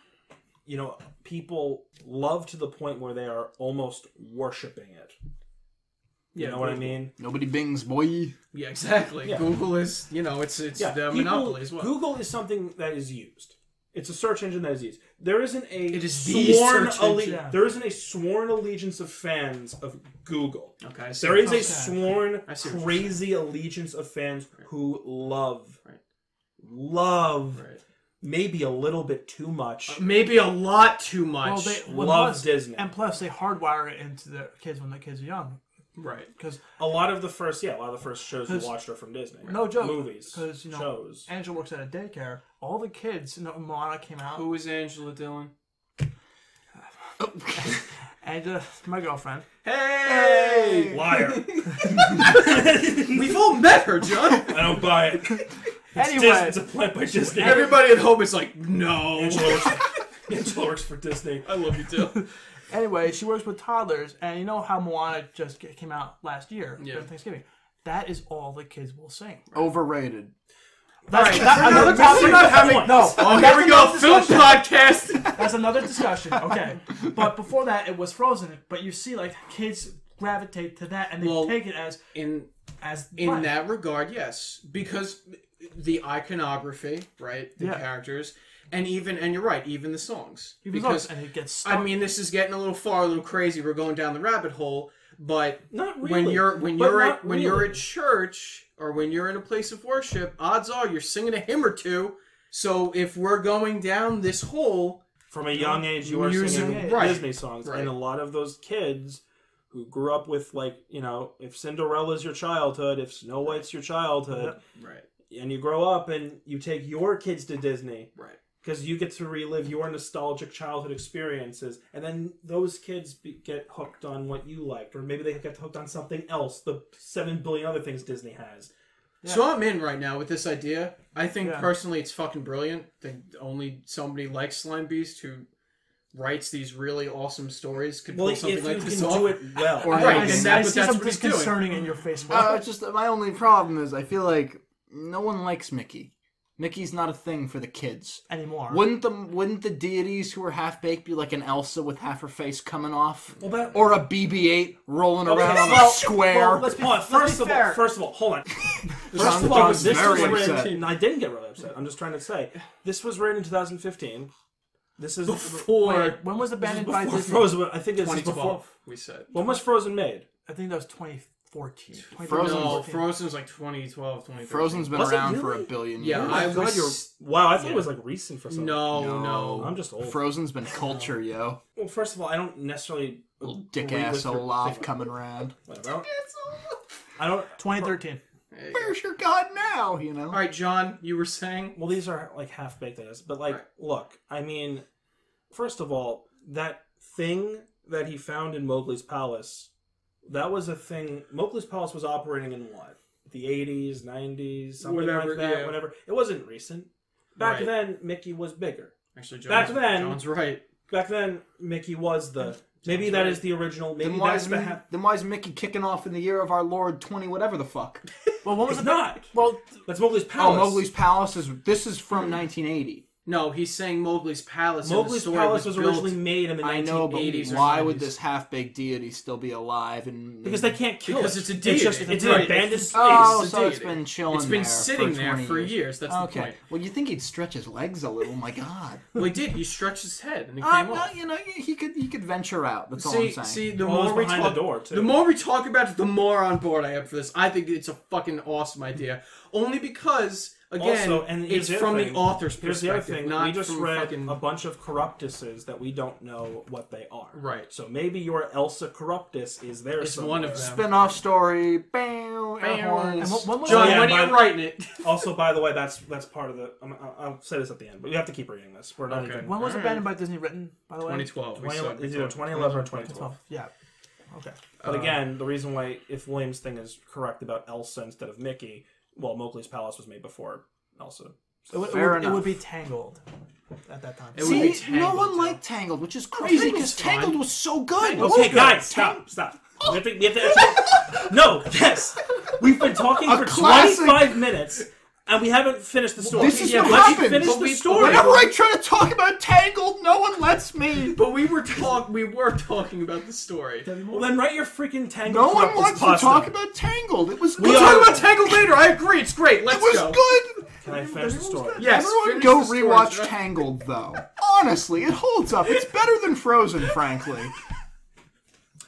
People love to the point where they are almost worshiping it. You know what I mean? Nobody bings, boy. Yeah, exactly. Yeah. Google is, it's the monopoly as well. Google is something that is used. It's a search engine that is used. There isn't a there isn't a sworn allegiance of fans of Google. Okay. There is a sworn crazy allegiance of fans who love. Maybe a little bit too much. Maybe a lot too much. Love Disney. And plus, they hardwire it into the kids when the kids are young. Right. Because a lot of the first shows we watched are from Disney. Right? No joke. Movies. Because, shows. Angela works at a daycare. All the kids, Moana came out. Who is Angela Dillon? And my girlfriend. Hey! Liar. We've all met her, John. I don't buy it. Anyway, it's a plant by Disney. Everybody at home is like, no. Angela works for Disney. I love you too. Anyway, she works with toddlers, and you know how Moana just came out last year during Thanksgiving. That is all the kids will sing. Overrated. That's another topic. No. Oh, here we go. Film podcast. That's another discussion. Okay, but before that, it was Frozen. But you see, like kids gravitate to that, and they take it as in that regard, yes, because the iconography, right, the characters. And you're right, even the songs. And it gets stuck. I mean, this is getting a little far, a little crazy. We're going down the rabbit hole, but not really. when you're at church or when you're in a place of worship, odds are you're singing a hymn or two. So if we're going down this hole, from a young age, you are singing Disney songs, and a lot of those kids who grew up with if Cinderella's your childhood, if Snow White's your childhood, right, and you grow up and you take your kids to Disney, right. Because you get to relive your nostalgic childhood experiences, and then those kids get hooked on what you liked, or maybe they get hooked on something else, the 7 billion other things Disney has. Yeah. So I'm in right now with this idea. I think personally it's fucking brilliant that only somebody like Slime Beast who writes these really awesome stories could pull something like this off. Do it well. Right, and that's what he's doing. Concerning in your face. Just my only problem is I feel like no one likes Mickey. Mickey's not a thing for the kids anymore. Wouldn't the deities who are half baked be like an Elsa with half her face coming off, or a BB-8 rolling around on a square? First of all, hold on. First of all, this was written. I didn't get really upset. I'm just trying to say this was written in 2015. This is before. Wait, when was abandoned by Disney? Frozen. I think this is before. We said. When was Frozen made? I think that was 2014. Frozen's like 2012, 2013. Frozen's been around for a billion years. Yeah, I thought it was like recent for something. No. I'm just old. Frozen's been culture, yo. Well, first of all, I don't necessarily little dick ass Olaf coming around. I don't. 2013. Where's your god now? All right, John, you were saying. Well, these are like half baked, I guess. But look, I mean, first of all, that thing that he found in Mowgli's palace. That was a thing. Mowgli's Palace was operating in what? The 80s, 90s, something like that. Yeah. Whatever. It wasn't recent. Back then, Mickey was bigger. Actually, John's right. Back then, Mickey was the... Maybe that is the original... Maybe then why is Mickey kicking off in the year of our Lord 20 whatever the fuck? Well, what was it not? Well, that's Mowgli's Palace. Oh, Mowgli's Palace is... This is from 1980. No, he's saying Mowgli's Palace. Mowgli's Palace was originally made in the 1980s. I know, but why would this half-baked deity still be alive? Because they can't kill it. Because it's a deity. It's an abandoned space. Oh, so it's been chilling. It's been sitting there for years. That's the point. Well, you think he'd stretch his legs a little? My God. Well, he did. He stretched his head and it came off. You know, he could venture out. That's all I'm saying. See, the more we talk about it, the more on board I am for this. I think it's a fucking awesome idea. Only because. Again, also, and it's from the author's perspective. Here's the other thing. Not we just read fucking... a bunch of Corruptuses that we don't know what they are. Right. So maybe your Elsa Corruptus is there somewhere. One of them. Spin-off story. Bam. John, when are you writing it? Also, by the way, that's part of the... I'll say this at the end, but we have to keep reading this. We're not even... When was Abandoned by Disney written, by the way? 2012. It's either 2011 or 2012. Yeah. Okay. But again, the reason why, if William's thing is correct about Elsa instead of Mickey, well, Mowgli's Palace was made before Elsa. So it would be Tangled at that time. See, no one liked Tangled, which is crazy because Tangled was so good. Okay, guys, stop. We have to no, yes. We've been talking for 25 minutes, and we haven't finished the story. This is what happens. Finish the story. Whenever I try to talk about Tangled, no one lets me. But we were talking about the story. Well, then write your freaking Tangled. No one wants to talk about Tangled. It was. We'll talk about Tangled later. I agree. It's great. Let's go. It was good. Can I finish the story? Yes. Everyone go rewatch Tangled, though. Honestly, it holds up. It's better than Frozen, frankly.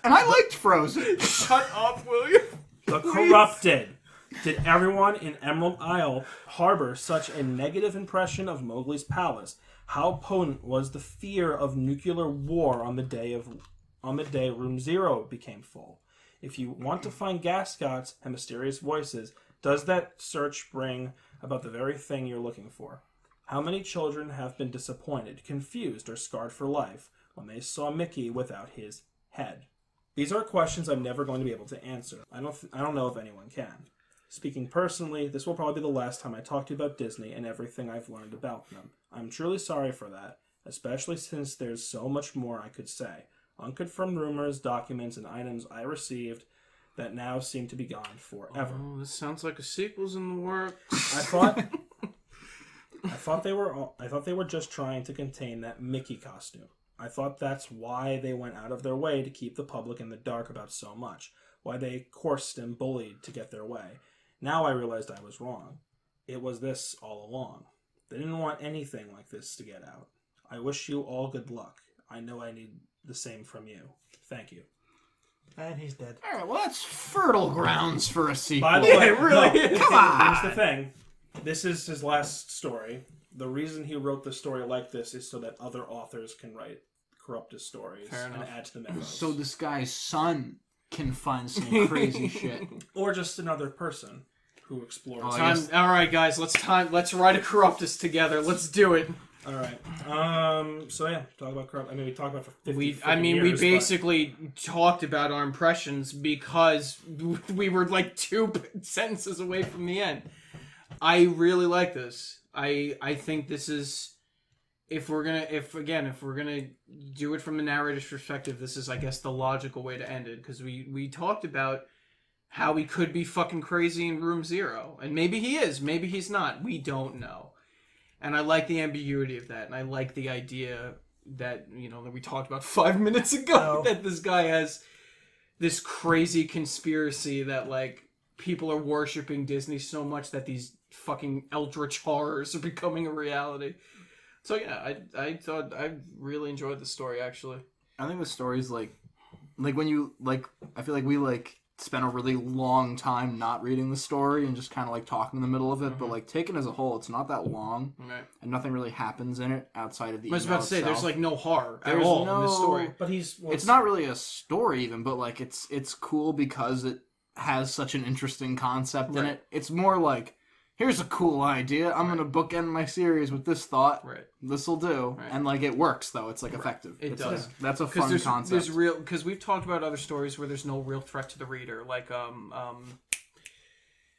And I liked Frozen. Shut up, William. The Corrupted. Did everyone in Emerald Isle harbor such a negative impression of Mowgli's palace? How potent was the fear of nuclear war on the day Room Zero became full? If you want to find gascots and mysterious voices, does that search bring about the very thing you're looking for? How many children have been disappointed, confused, or scarred for life when they saw Mickey without his head? These are questions I'm never going to be able to answer. I don't know if anyone can. Speaking personally, this will probably be the last time I talk to you about Disney and everything I've learned about them. I'm truly sorry for that, especially since there's so much more I could say. Unconfirmed rumors, documents, and items I received that now seem to be gone forever. Oh, this sounds like a sequel's in the works. I thought they were just trying to contain that Mickey costume. I thought that's why they went out of their way to keep the public in the dark about so much. Why they coursed and bullied to get their way. Now I realized I was wrong. It was this all along. They didn't want anything like this to get out. I wish you all good luck. I know I need the same from you. Thank you. And he's dead. All right, well, that's fertile grounds for a sequel. By the way, really? Come on. Here's the thing. This is his last story. The reason he wrote the story like this is so that other authors can write Corruptus stories and add to the mythos. So this guy's son can find some crazy shit. Or just another person who explores. All right, guys, let's write a Corruptus together. Let's do it. All right. So yeah, talk about Corruptus. I mean, we talked about it for 50 years. We basically talked about our impressions because we were like 2 sentences away from the end. I really like this. I think this is. If we're gonna do it from the narrator's perspective, this is, I guess, the logical way to end it, because we talked about how he could be fucking crazy in Room Zero, and maybe he is, maybe he's not. We don't know, and I like the ambiguity of that, and I like the idea that that we talked about 5 minutes ago that this guy has this crazy conspiracy that like people are worshiping Disney so much that these fucking eldritch horrors are becoming a reality. So yeah, I thought I really enjoyed the story actually. I think the story's like when you I feel like we spent a really long time not reading the story and just kind of talking in the middle of it, but taken as a whole, it's not that long, and nothing really happens in it outside of the. I was about to say itself. there's no horror at all in this story, but it's not really a story even, but it's cool because it has such an interesting concept in it. It's more like, here's a cool idea. I'm going to bookend my series with this thought. Right. This'll do. Right. And it works though. It's effective. It does. That's a fun concept. There's real, because we've talked about other stories where there's no real threat to the reader, like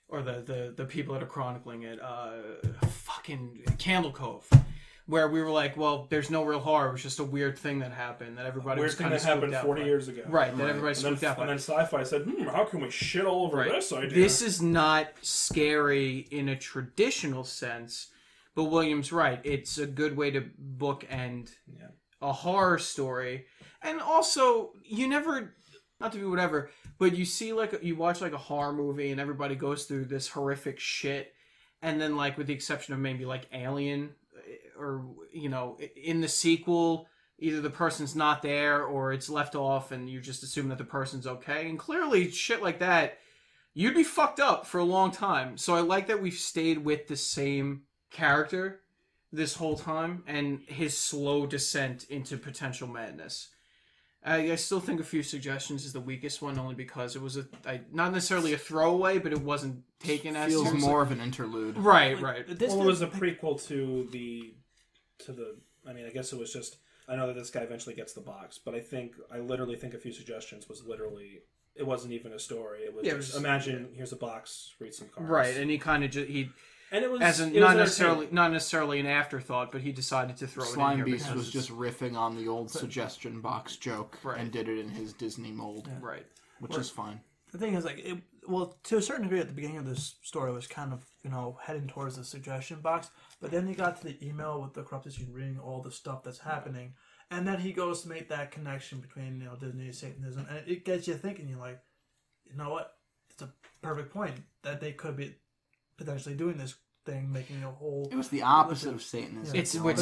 or the people that are chronicling it, fucking Candle Cove, where we were like, well, there's no real horror. It was just a weird thing that happened that everybody was kind of spooked out. Weird thing that happened 40 years ago. Right. That everybody spooked out by. And then Sci-Fi said, how can we shit all over this idea? This is not scary in a traditional sense, But William's right. It's a good way to bookend a horror story. And also, you never, not to be whatever, but you see, like, you watch, like, a horror movie and everybody goes through this horrific shit. And then, like, with the exception of maybe, like, Alien, or, you know, in the sequel, either the person's not there or it's left off and you just assume that the person's okay. And clearly, shit like that, you'd be fucked up for a long time. So I like that we've stayed with the same character this whole time and his slow descent into potential madness. I still think A Few Suggestions is the weakest one, only because it was not necessarily a throwaway, but it wasn't taken as feels seriously. more of an interlude. Right. Well, it was a prequel to the. I mean, I guess it was just. I know that this guy eventually gets the box, but I literally think A Few Suggestions was literally. It wasn't even a story. It was just imagine here's a box, read some cards. Right, and he kind of and it was not necessarily an afterthought, but he decided to throw Slime it in here Beast was just riffing on the old suggestion box joke and did it in his Disney mold. Yeah. Right. Which is fine. The thing is, like, to a certain degree at the beginning of this story, it was kind of, heading towards the suggestion box, but then you got to the email with the Corruptus reading all the stuff that's happening, and then he goes to make that connection between, Disney and Satanism, and it gets you thinking, you're like, you know what? It's a perfect point that they could be potentially doing this thing, making a whole... It was the opposite of Satanism. It's not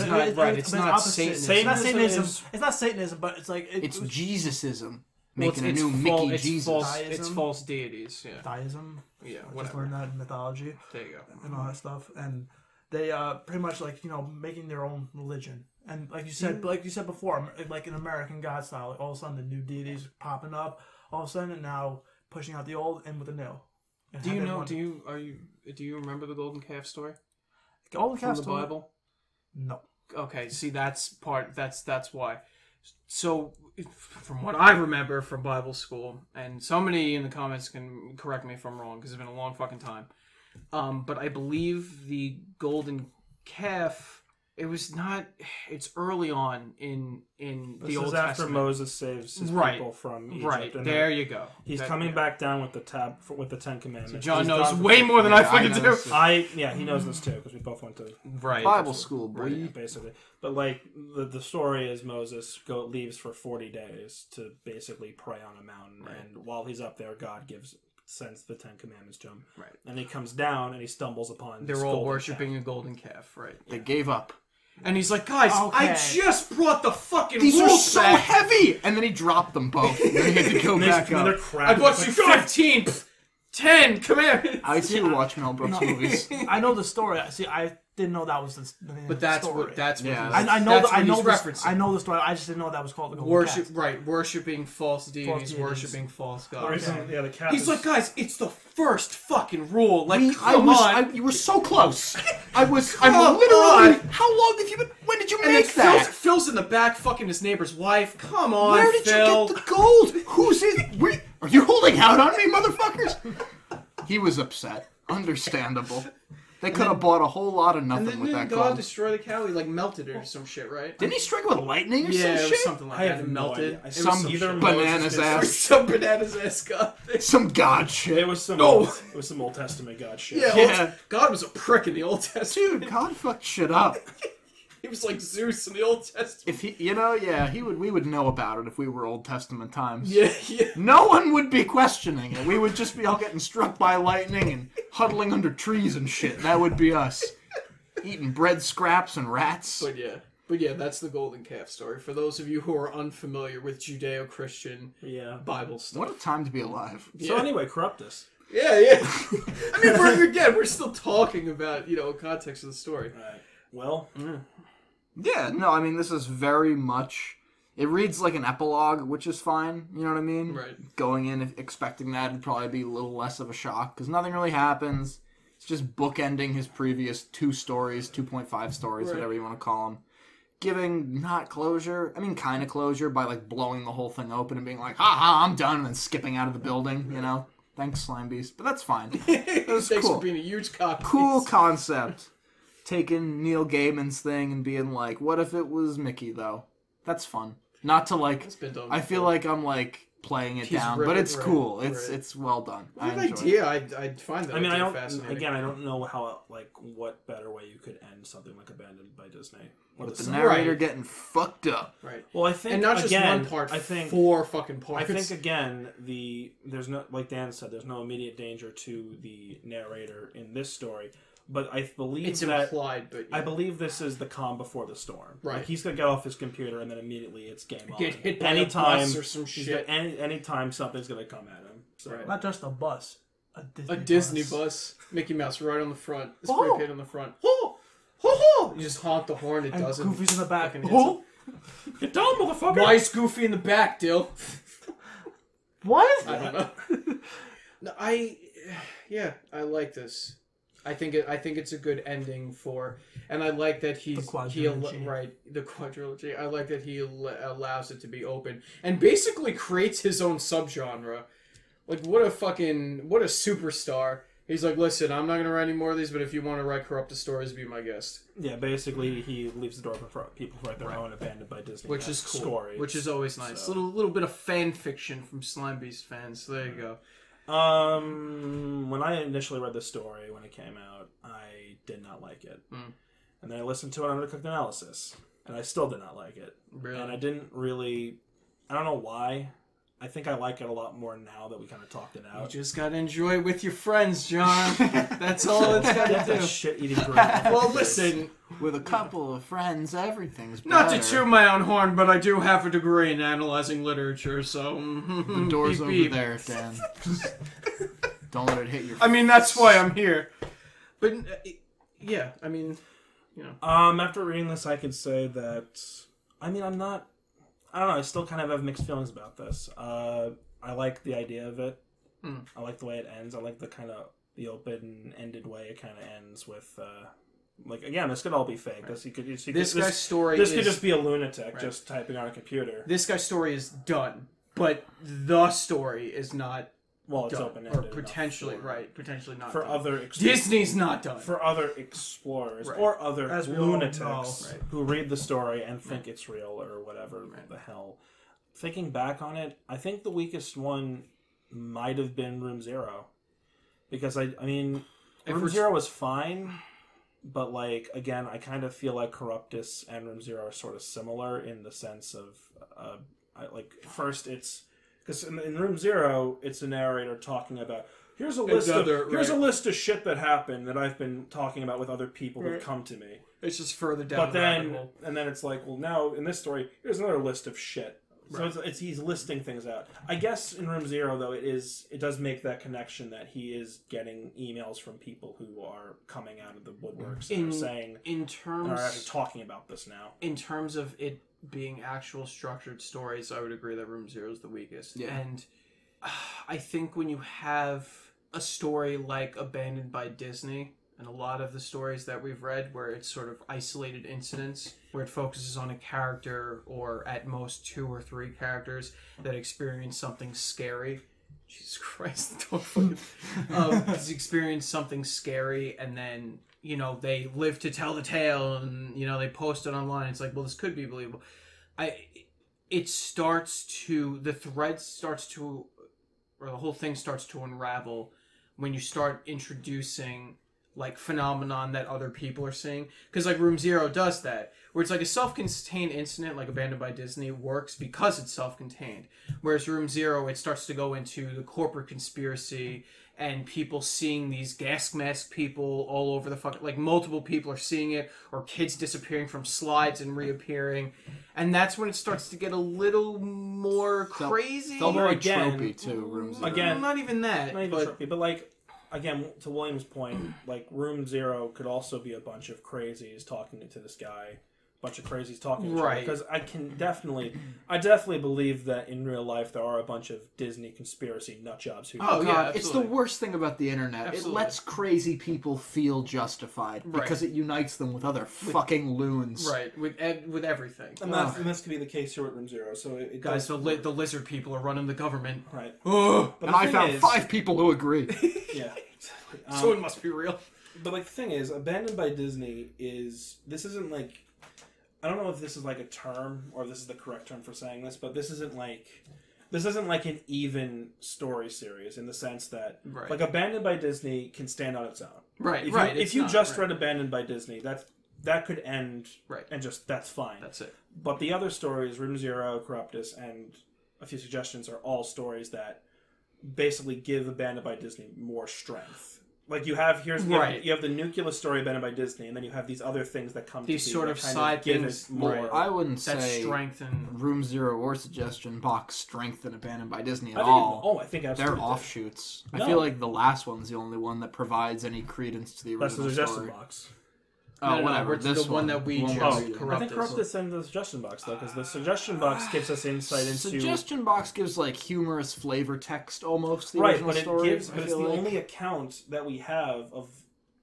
Satanism. It's not Satanism, but it's like... It's Jesusism. Making a new Mickey Jesus. It's false deities. Yeah. Deism. Yeah, I just learned that in mythology. There you go. And all that stuff. And they pretty much, like, making their own religion. And like you said before, like an American God style, like all of a sudden the new deities popping up, all of a sudden, and now pushing out the old and with the new. Do you remember the golden calf story? Golden calf from the Bible? No. Okay, see that's why. So, from what I remember from Bible school, and somebody in the comments can correct me if I'm wrong because it's been a long fucking time. But I believe the golden calf. It was not. It's early on in the Old Testament. After Moses saves his people from Egypt. Right, and there you go. He's coming back down with the Ten Commandments. So John knows way more than I fucking do. He knows this too because we both went to Bible school, boy. Right, basically. But like the story is Moses leaves for 40 days to basically pray on a mountain, and while he's up there, God sends the 10 Commandments to him. Right, and he comes down and he stumbles upon. They're all worshiping a golden calf. Right, they gave up. And he's like, guys, I just brought the fucking These are so back. heavy! And then he dropped them both. And then he had to go back up. I bought you 15, 10 commandments. I too watch Mel Brooks movies. I know the story. See, I didn't know that was the name but that's story. what that's what I know the story. I just didn't know that was called the golden calf. Worshipping false deities, worshipping false gods. Yeah, he's like, guys, it's the first fucking rule. Like, you were so close. I'm literally. How long have you been? When did you make that? Phil's in the back, fucking his neighbor's wife. Come on, Where did Phil. you get the gold? Who's it? Are you holding out on me, motherfuckers? He was upset. Understandable. They could have bought a whole lot of nothing with that gold. God destroy the cow? He like melted it or some shit, right? Didn't he strike it with lightning or some shit? Yeah, it was something like that. It melted. Some banana's ass. Some banana's ass god thing. Some god shit. It was some Old Testament god shit. Yeah. God was a prick in the Old Testament. Dude, God fucked shit up. He was like Zeus in the Old Testament. If he, we would know about it if we were Old Testament times. Yeah. No one would be questioning it. We would just be all getting struck by lightning and huddling under trees and shit. That would be us. Eating bread scraps and rats. But yeah, that's the golden calf story. For those of you who are unfamiliar with Judeo-Christian Bible stuff. What a time to be alive. So anyway, Corruptus. Yeah. I mean, we're still talking about, context of the story. Right. Well, yeah, no, I mean, this is very much... It reads like an epilogue, which is fine, you know what I mean? Right. Going in expecting that would probably be a little less of a shock, because nothing really happens. It's just bookending his previous 2 stories, 2.5 stories, whatever you want to call them. Giving not closure, I mean kind of closure, by like blowing the whole thing open and being like, ha, I'm done, and then skipping out of the building, you know? Thanks, Slime Beast. But that's fine. It was Thanks cool. for being a huge cock. Cool concept. Taking Neil Gaiman's thing and being like, what if it was Mickey, though? That's fun. Not to, like... I feel like I'm, like, playing it He's down, ripping, but it's right, cool. right. It's well done. What an I enjoy idea! I'd find that. I mean, I don't. fascinating. Again, I don't know how what better way you could end something like Abandoned by Disney. With the narrator getting fucked up. Right. Well, I think, and not just again, one part. I think 4 fucking parts. I think again, there's no, like Dan said, there's no immediate danger to the narrator in this story. But I believe it's that implied. But I believe this is the calm before the storm. Right. Like he's gonna get off his computer and then immediately it's game on. Get hit by a bus or some shit. Anytime something's gonna come at him. So. Right. Not just a bus. A Disney bus. Mickey Mouse right on the front. The spray paint on the front. You just honk the horn. It doesn't. Goofy's in the back. Get down, motherfucker! Why is Goofy in the back, Dill? What? I don't know. No, I like this. I think it's a good ending for, and I like that the quadrilogy. I like that he allows it to be open and basically creates his own subgenre. Like what a superstar. He's like, listen, I'm not gonna write any more of these, but if you want to write Corruptus stories, be my guest. Yeah, basically he leaves the door open for people to write their own Abandoned by Disney, which is cool. Stories. Which is always nice. So. Little bit of fan fiction from Slime Beast fans. So there you go. When I initially read the story when it came out, I did not like it, and then I listened to an Undercooked analysis, and I still did not like it. Really? And I didn't really. I don't know why. I think I like it a lot more now that we kind of talked it out. You just gotta enjoy it with your friends, John. That's all it's gotta do. Shit-eating well, listen. With a couple of friends, everything's better. Not to toot my own horn, but I do have a degree in analyzing literature, so... The door's over there, Dan. Don't let it hit your... I mean, that's why I'm here. But, yeah, I mean, you know. After reading this, I could say that... I mean, I'm not... I don't know, I still kind of have mixed feelings about this. I like the idea of it. I like the way it ends. I like the kind of... the open-ended way it kind of ends with... like, again, this could all be fake. Right. This could just be a lunatic just typing on a computer. This guy's story is done, but the story is not it's done. open-ended. Or potentially, potentially not for done. other... Disney's not done. For other explorers or other lunatics Right. who read the story and think it's real or whatever the hell. Thinking back on it, I think the weakest one might have been Room Zero. Because, I mean, Room Zero was fine... But, like, again, I kind of feel like Corruptus and Room Zero are sort of similar in the sense of, first it's... Because in Room Zero, it's a narrator talking about, here's a list of shit that happened that I've been talking about with other people who've come to me. It's just further down the rabbit hole. And then it's like, well, now, in this story, here's another list of shit. So he's listing things out. I guess in Room Zero, though, it does make that connection that he is getting emails from people who are coming out of the woodworks and are saying, are actually talking about this now. In terms of it being actual structured stories, I would agree that Room Zero is the weakest. Yeah. And I think when you have a story like Abandoned by Disney, and a lot of the stories that we've read where it's sort of isolated incidents, where it focuses on a character or at most 2 or 3 characters that experience something scary. Jesus Christ, don't fucking... experience something scary and then, you know, they live to tell the tale and, you know, they post it online. It's like, well, this could be believable. The whole thing starts to unravel when you start introducing... like phenomenon that other people are seeing, because like Room Zero does that, where it's like a self-contained incident, like Abandoned by Disney works because it's self-contained, whereas Room Zero, it starts to go into the corporate conspiracy and people seeing these gas mask people all over the fucking, like multiple people are seeing it, or kids disappearing from slides and reappearing, and that's when it starts to get a little more crazy. Felt very tropey too. Room Zero. Again, not even that, not even tropey, but like. Again, to William's point, like Room Zero could also be a bunch of crazies talking to this guy, bunch of crazies talking to each other. Because I definitely believe that in real life there are a bunch of Disney conspiracy nutjobs who. Oh God, it's the worst thing about the internet. Absolutely. It lets crazy people feel justified because it unites them with other fucking loons. Right, with everything. And this could be the case here with Room Zero. So guys, the lizard people are running the government. Right. But and I found 5 people who agree. Yeah. So it must be real. But like the thing is, Abandoned by Disney this isn't like, I don't know if this is like a term or if this is the correct term for saying this, but this isn't like this isn't like an even story series in the sense that Right. like Abandoned by Disney can stand on its own. Right, If you just read Abandoned by Disney, that could end and just that's fine. That's it. But the other stories, Room Zero, Corruptus, and A Few Suggestions, are all stories that basically give Abandoned by Disney more strength. Like you have you have the nucleus story Abandoned by Disney, and then you have these other things that come these to sort of side things more. I wouldn't that say strengthen Room Zero or Suggestion Box strengthen Abandoned by Disney at all. I think absolutely. They're offshoots. No. I feel like the last one's the only one that provides any credence to the That's the original suggestion story. box. Oh, No, whatever. it's This the one that we won't just read it. corrupted. I think Corruptus in the suggestion box though, because the suggestion box gives us insight into Suggestion box gives like humorous flavor text almost. The right, original but story, it's the only account that we have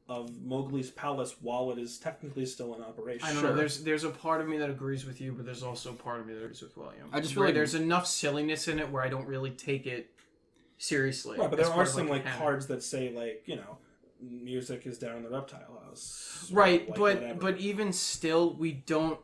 of Mowgli's palace while it is technically still in operation. I don't know. There's a part of me that agrees with you, but there's also a part of me that agrees with William. I just feel like there's enough silliness in it where I don't really take it seriously. Right, but there as are part of, some like cards that say music is down in the reptile house. Right, or, but whatever. even still, we don't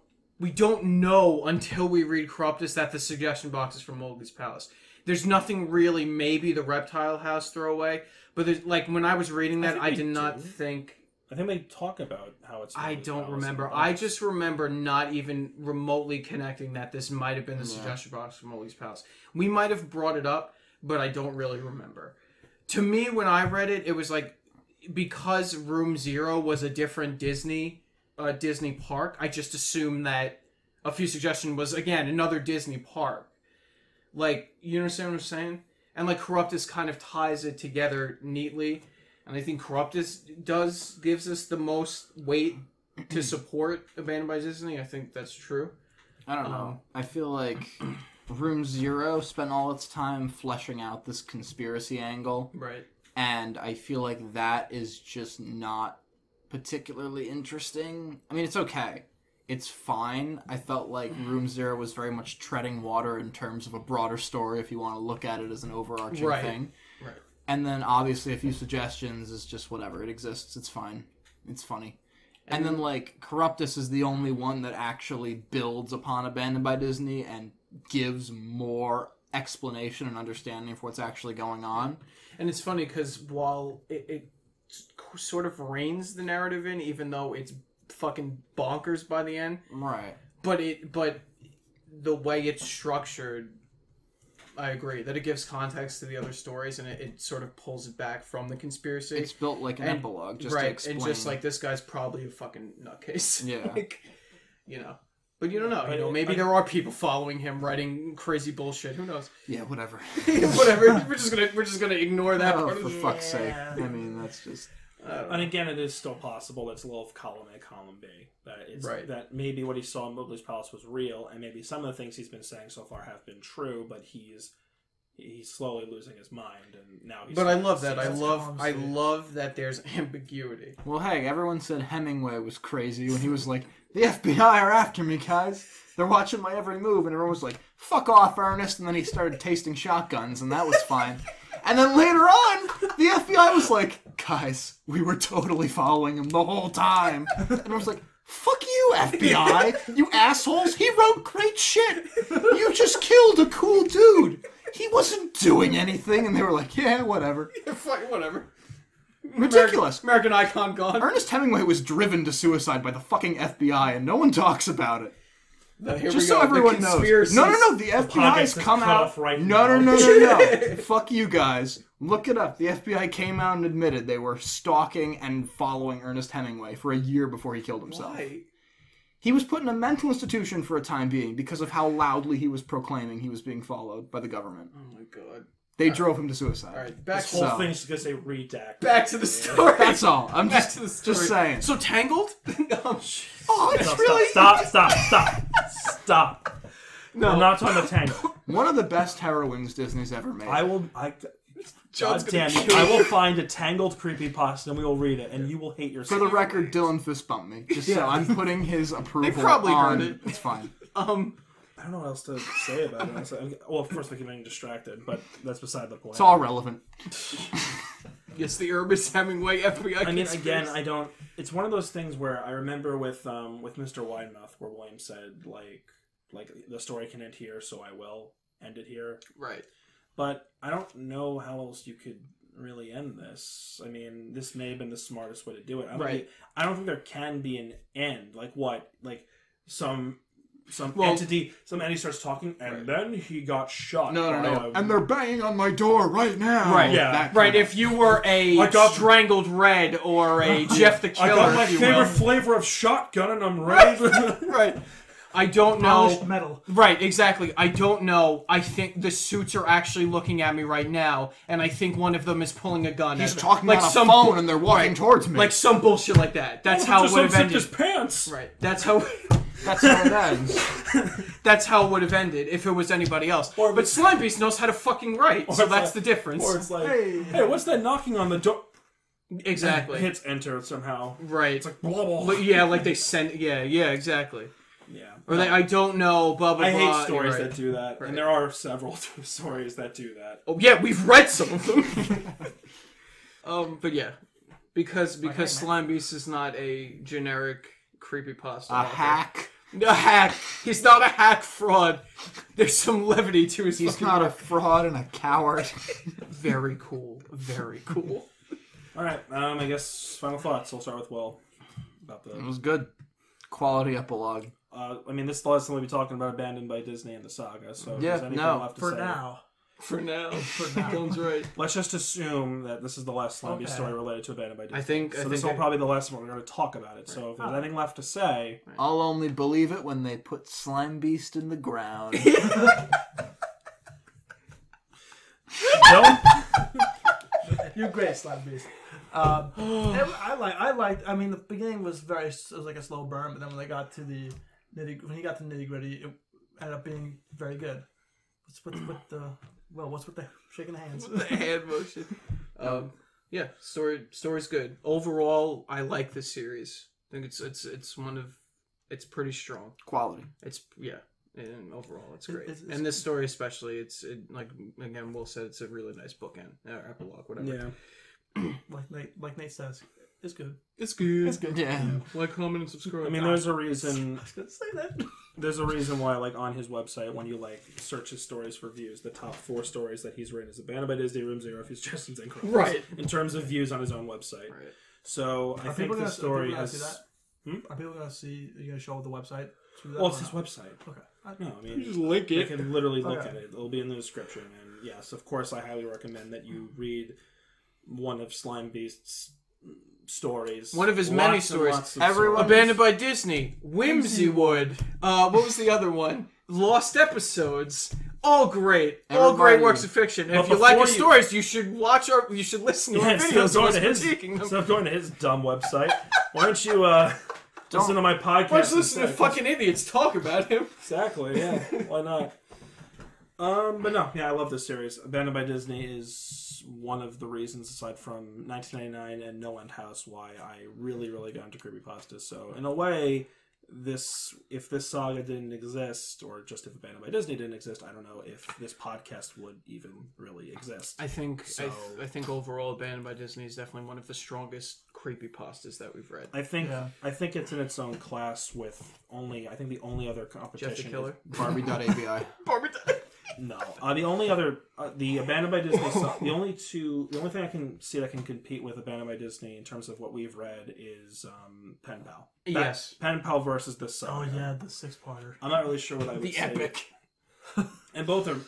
know until we read Corruptus that the suggestion box is from Mowgli's palace. There's nothing really. Maybe the reptile house throwaway, but there's like when I was reading that, I did not think. I think they talk about how it's. I don't remember. I just remember not even remotely connecting that this might have been the suggestion box from Mowgli's palace. We might have brought it up, but I don't really remember. To me, when I read it, it was like because Room Zero was a different Disney park. I just assumed that A Few Suggestions was again another Disney park. Like, you understand what I'm saying? And like Corruptus kind of ties it together neatly. And I think Corruptus gives us the most weight to support Abandoned by Disney. I think that's true. I don't know. I feel like Room Zero spent all its time fleshing out this conspiracy angle. Right. And I feel like that is just not particularly interesting. I mean, it's okay. It's fine. I felt like Room Zero was very much treading water in terms of a broader story if you want to look at it as an overarching thing. Right. And then obviously A Few Suggestions is just whatever. It exists. It's fine. It's funny. And then like Corruptus is the only one that actually builds upon Abandoned by Disney and gives more explanation and understanding for what's actually going on. And it's funny because while it sort of reins the narrative in, even though it's fucking bonkers by the end, Right. but the way it's structured, I agree that it gives context to the other stories and it sort of pulls it back from the conspiracy. It's built like an epilogue, just to explain. And just like this guy's probably a fucking nutcase. Yeah. Like, but you don't know. Maybe there are people following him writing crazy bullshit. Who knows? Yeah, whatever. Whatever. We're just gonna ignore that part of for the fuck's sake. I mean, that's just... And again, it is still possible it's a little of column A, column B. That maybe what he saw in Mowgli's palace was real, and maybe some of the things he's been saying so far have been true, but he's slowly losing his mind, and now he's... But I love that. I love that there's ambiguity. Well, hey, everyone said Hemingway was crazy when he was like, the FBI are after me, guys. They're watching my every move, and everyone was like, fuck off, Ernest, and then he started tasting shotguns, and that was fine. And then later on, the FBI was like, guys, we were totally following him the whole time. And I was like, fuck you, FBI, you assholes. He wrote great shit. You just killed a cool dude. He wasn't doing anything. And they were like, yeah, whatever. Yeah, fine, whatever. Ridiculous. American icon gone. Ernest Hemingway was driven to suicide by the fucking FBI, and no one talks about it. Just so everyone knows. No. The FBI has come out. No. Fuck you guys. Look it up. The FBI came out and admitted they were stalking and following Ernest Hemingway for a year before he killed himself. Why? He was put in a mental institution for a time being because of how loudly he was proclaiming he was being followed by the government. Oh my god. They drove him to suicide. All right, back this whole thing's just gonna say redact. Back to the story. That's all. I'm back to the story. Just saying. So Tangled? Oh, it's really... Stop. No, we're not talking about Tangled. One of the best heroines Disney's ever made. I will find a Tangled creepypasta and we will read it, and you will hate yourself. For the record, Dylan fist bumped me. Just so I'm putting his approval. They probably on. heard it. It's fine. I don't know what else to say about it. Well, of course, we're getting distracted, but that's beside the point. It's all relevant. Yes, the Ernest Hemingway FBI. I mean, again, I don't. It's one of those things where I remember with Mr. Widemouth, where William said like the story can end here, so I will. end it here. Right. But I don't know how else you could really end this. I mean, this may have been the smartest way to do it. I don't think there can be an end. Like what? Like some entity starts talking, and then he got shot. No. And they're banging on my door right now. Right. Yeah. Right. If you were a strangled Red or a Jeff the Killer, I got my favorite flavor of shotgun, and I'm ready. Right. I don't know. Polished metal. Right, exactly. I don't know. I think the suits are actually looking at me right now, and I think one of them is pulling a gun. He's talking on a phone, and they're walking towards me. Like some bullshit like that. That's how it would have ended. His pants. Right. That's how it ends. That's how it would have ended if it was anybody else. But Slime Beast knows how to fucking write, so that's the difference. Or it's like, hey, what's that knocking on the door? Exactly. It hits enter somehow. Right. It's like blah blah. Yeah, like they send. Yeah, exactly. Yeah. Or I don't know, blah, blah, blah. I hate stories that do that. Right. And there are several stories that do that. Oh, yeah, we've read some of them. But yeah. Because Slime Beast is not a generic creepypasta. A hack. A hack. He's not a hack fraud. There's some levity to his He's not a fraud and a coward. Very cool. Very cool. Alright, I guess final thoughts. I'll start with Will. It was good. Quality epilogue. I mean, this is the last time we'll be talking about Abandoned by Disney and the saga, so if there's anything left to say. For now. Sounds right. Let's just assume that this is the last Slime Beast story related to Abandoned by Disney. I think this will probably be the last one we're going to talk about it, so if there's anything left to say... I'll only believe it when they put Slime Beast in the ground. You're great, Slime Beast. I mean, the beginning was like a slow burn, but then when he got to the nitty gritty, it ended up being very good. What's with the shaking hands? The hand motion. Yeah, story's good. Overall, I like this series. I think it's pretty strong. Quality. And overall, it's great. And this story especially, like again, Will said, it's a really nice bookend or epilogue, whatever. Yeah. Like Nate says, it's good. It's good. It's good. Yeah. Like, comment, and subscribe. I mean, there's a reason. I was gonna say that. There's a reason why, like, on his website, when you like search his stories for views, the top 4 stories that he's written is Abandoned by Disney, Room Zero, Fuse Justin's and Corruptus. Right. In terms of views on his own website. Right. So I think the story has. Are people gonna see? Are you gonna show the website? Well, it's his website. Okay. No, I mean, you just link it. You can literally look at it. It'll be in the description. And yes, of course, I highly recommend that you read one of Slime Beast's stories. One of his many stories. Abandoned by Disney, Whimsywood. What was the other one? Lost Episodes. All great. All great works of fiction. And if you like his stories, you should listen to our videos. Instead of going to his dumb website, why don't you listen to my podcast? Why don't you listen to fucking idiots talk about him? Exactly, yeah. Why not? But no, yeah, I love this series. Abandoned by Disney is one of the reasons, aside from 1999 and No End House, why I really, really got into creepypasta. So, in a way, if this saga didn't exist, or just if Abandoned by Disney didn't exist, I don't know if this podcast would even really exist. I think overall, Abandoned by Disney is definitely one of the strongest creepypastas that we've read. I think it's in its own class with the only other competition. Jeff the Killer? Barbie.abi. No, the only other the Abandoned by Disney the only thing I can see that can compete with Abandoned by Disney in terms of what we've read is Pen Pal. Yes, Pen Pal versus the Saga. Oh yeah, the 6-parter. I'm not really sure what I would say. The epic. And both are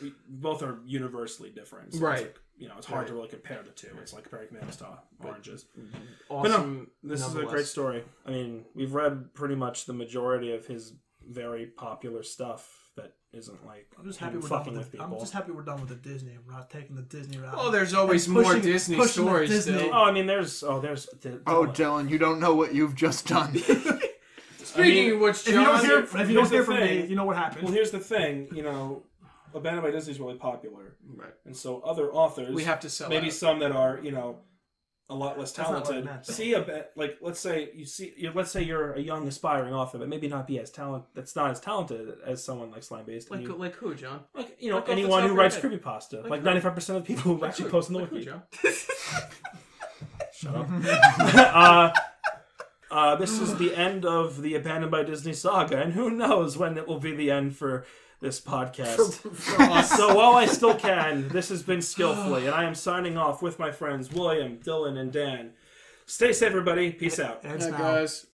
universally different. So right. It's hard to really compare the two. It's like comparing tomatoes to oranges. Awesome. But no, this is a great story. I mean, we've read pretty much the majority of his very popular stuff. That isn't like I'm just happy we're done with the Disney. We're not taking the Disney route. Oh, there's always more Disney stories. Still. Oh, I mean, there's. Dylan, you don't know what you've just done. Speaking of which, John, if you don't hear from me, you know what happened. Well, here's the thing. Abandoned by Disney is really popular, right? And so other authors, we have to sell. Maybe out. some that are a lot less talented. See let's say you're a young aspiring author, but maybe not be as talented. That's not as talented as someone like Slime Beast. Like who, John? Like anyone who writes creepypasta. Like 95% of people who actually post in the wiki. Shut up. This is the end of the Abandoned by Disney saga, and who knows when it will be the end for this podcast. So while I still can, this has been Skillfully, and I am signing off with my friends William, Dylan, and Dan. Stay safe, everybody. Peace out. Guys.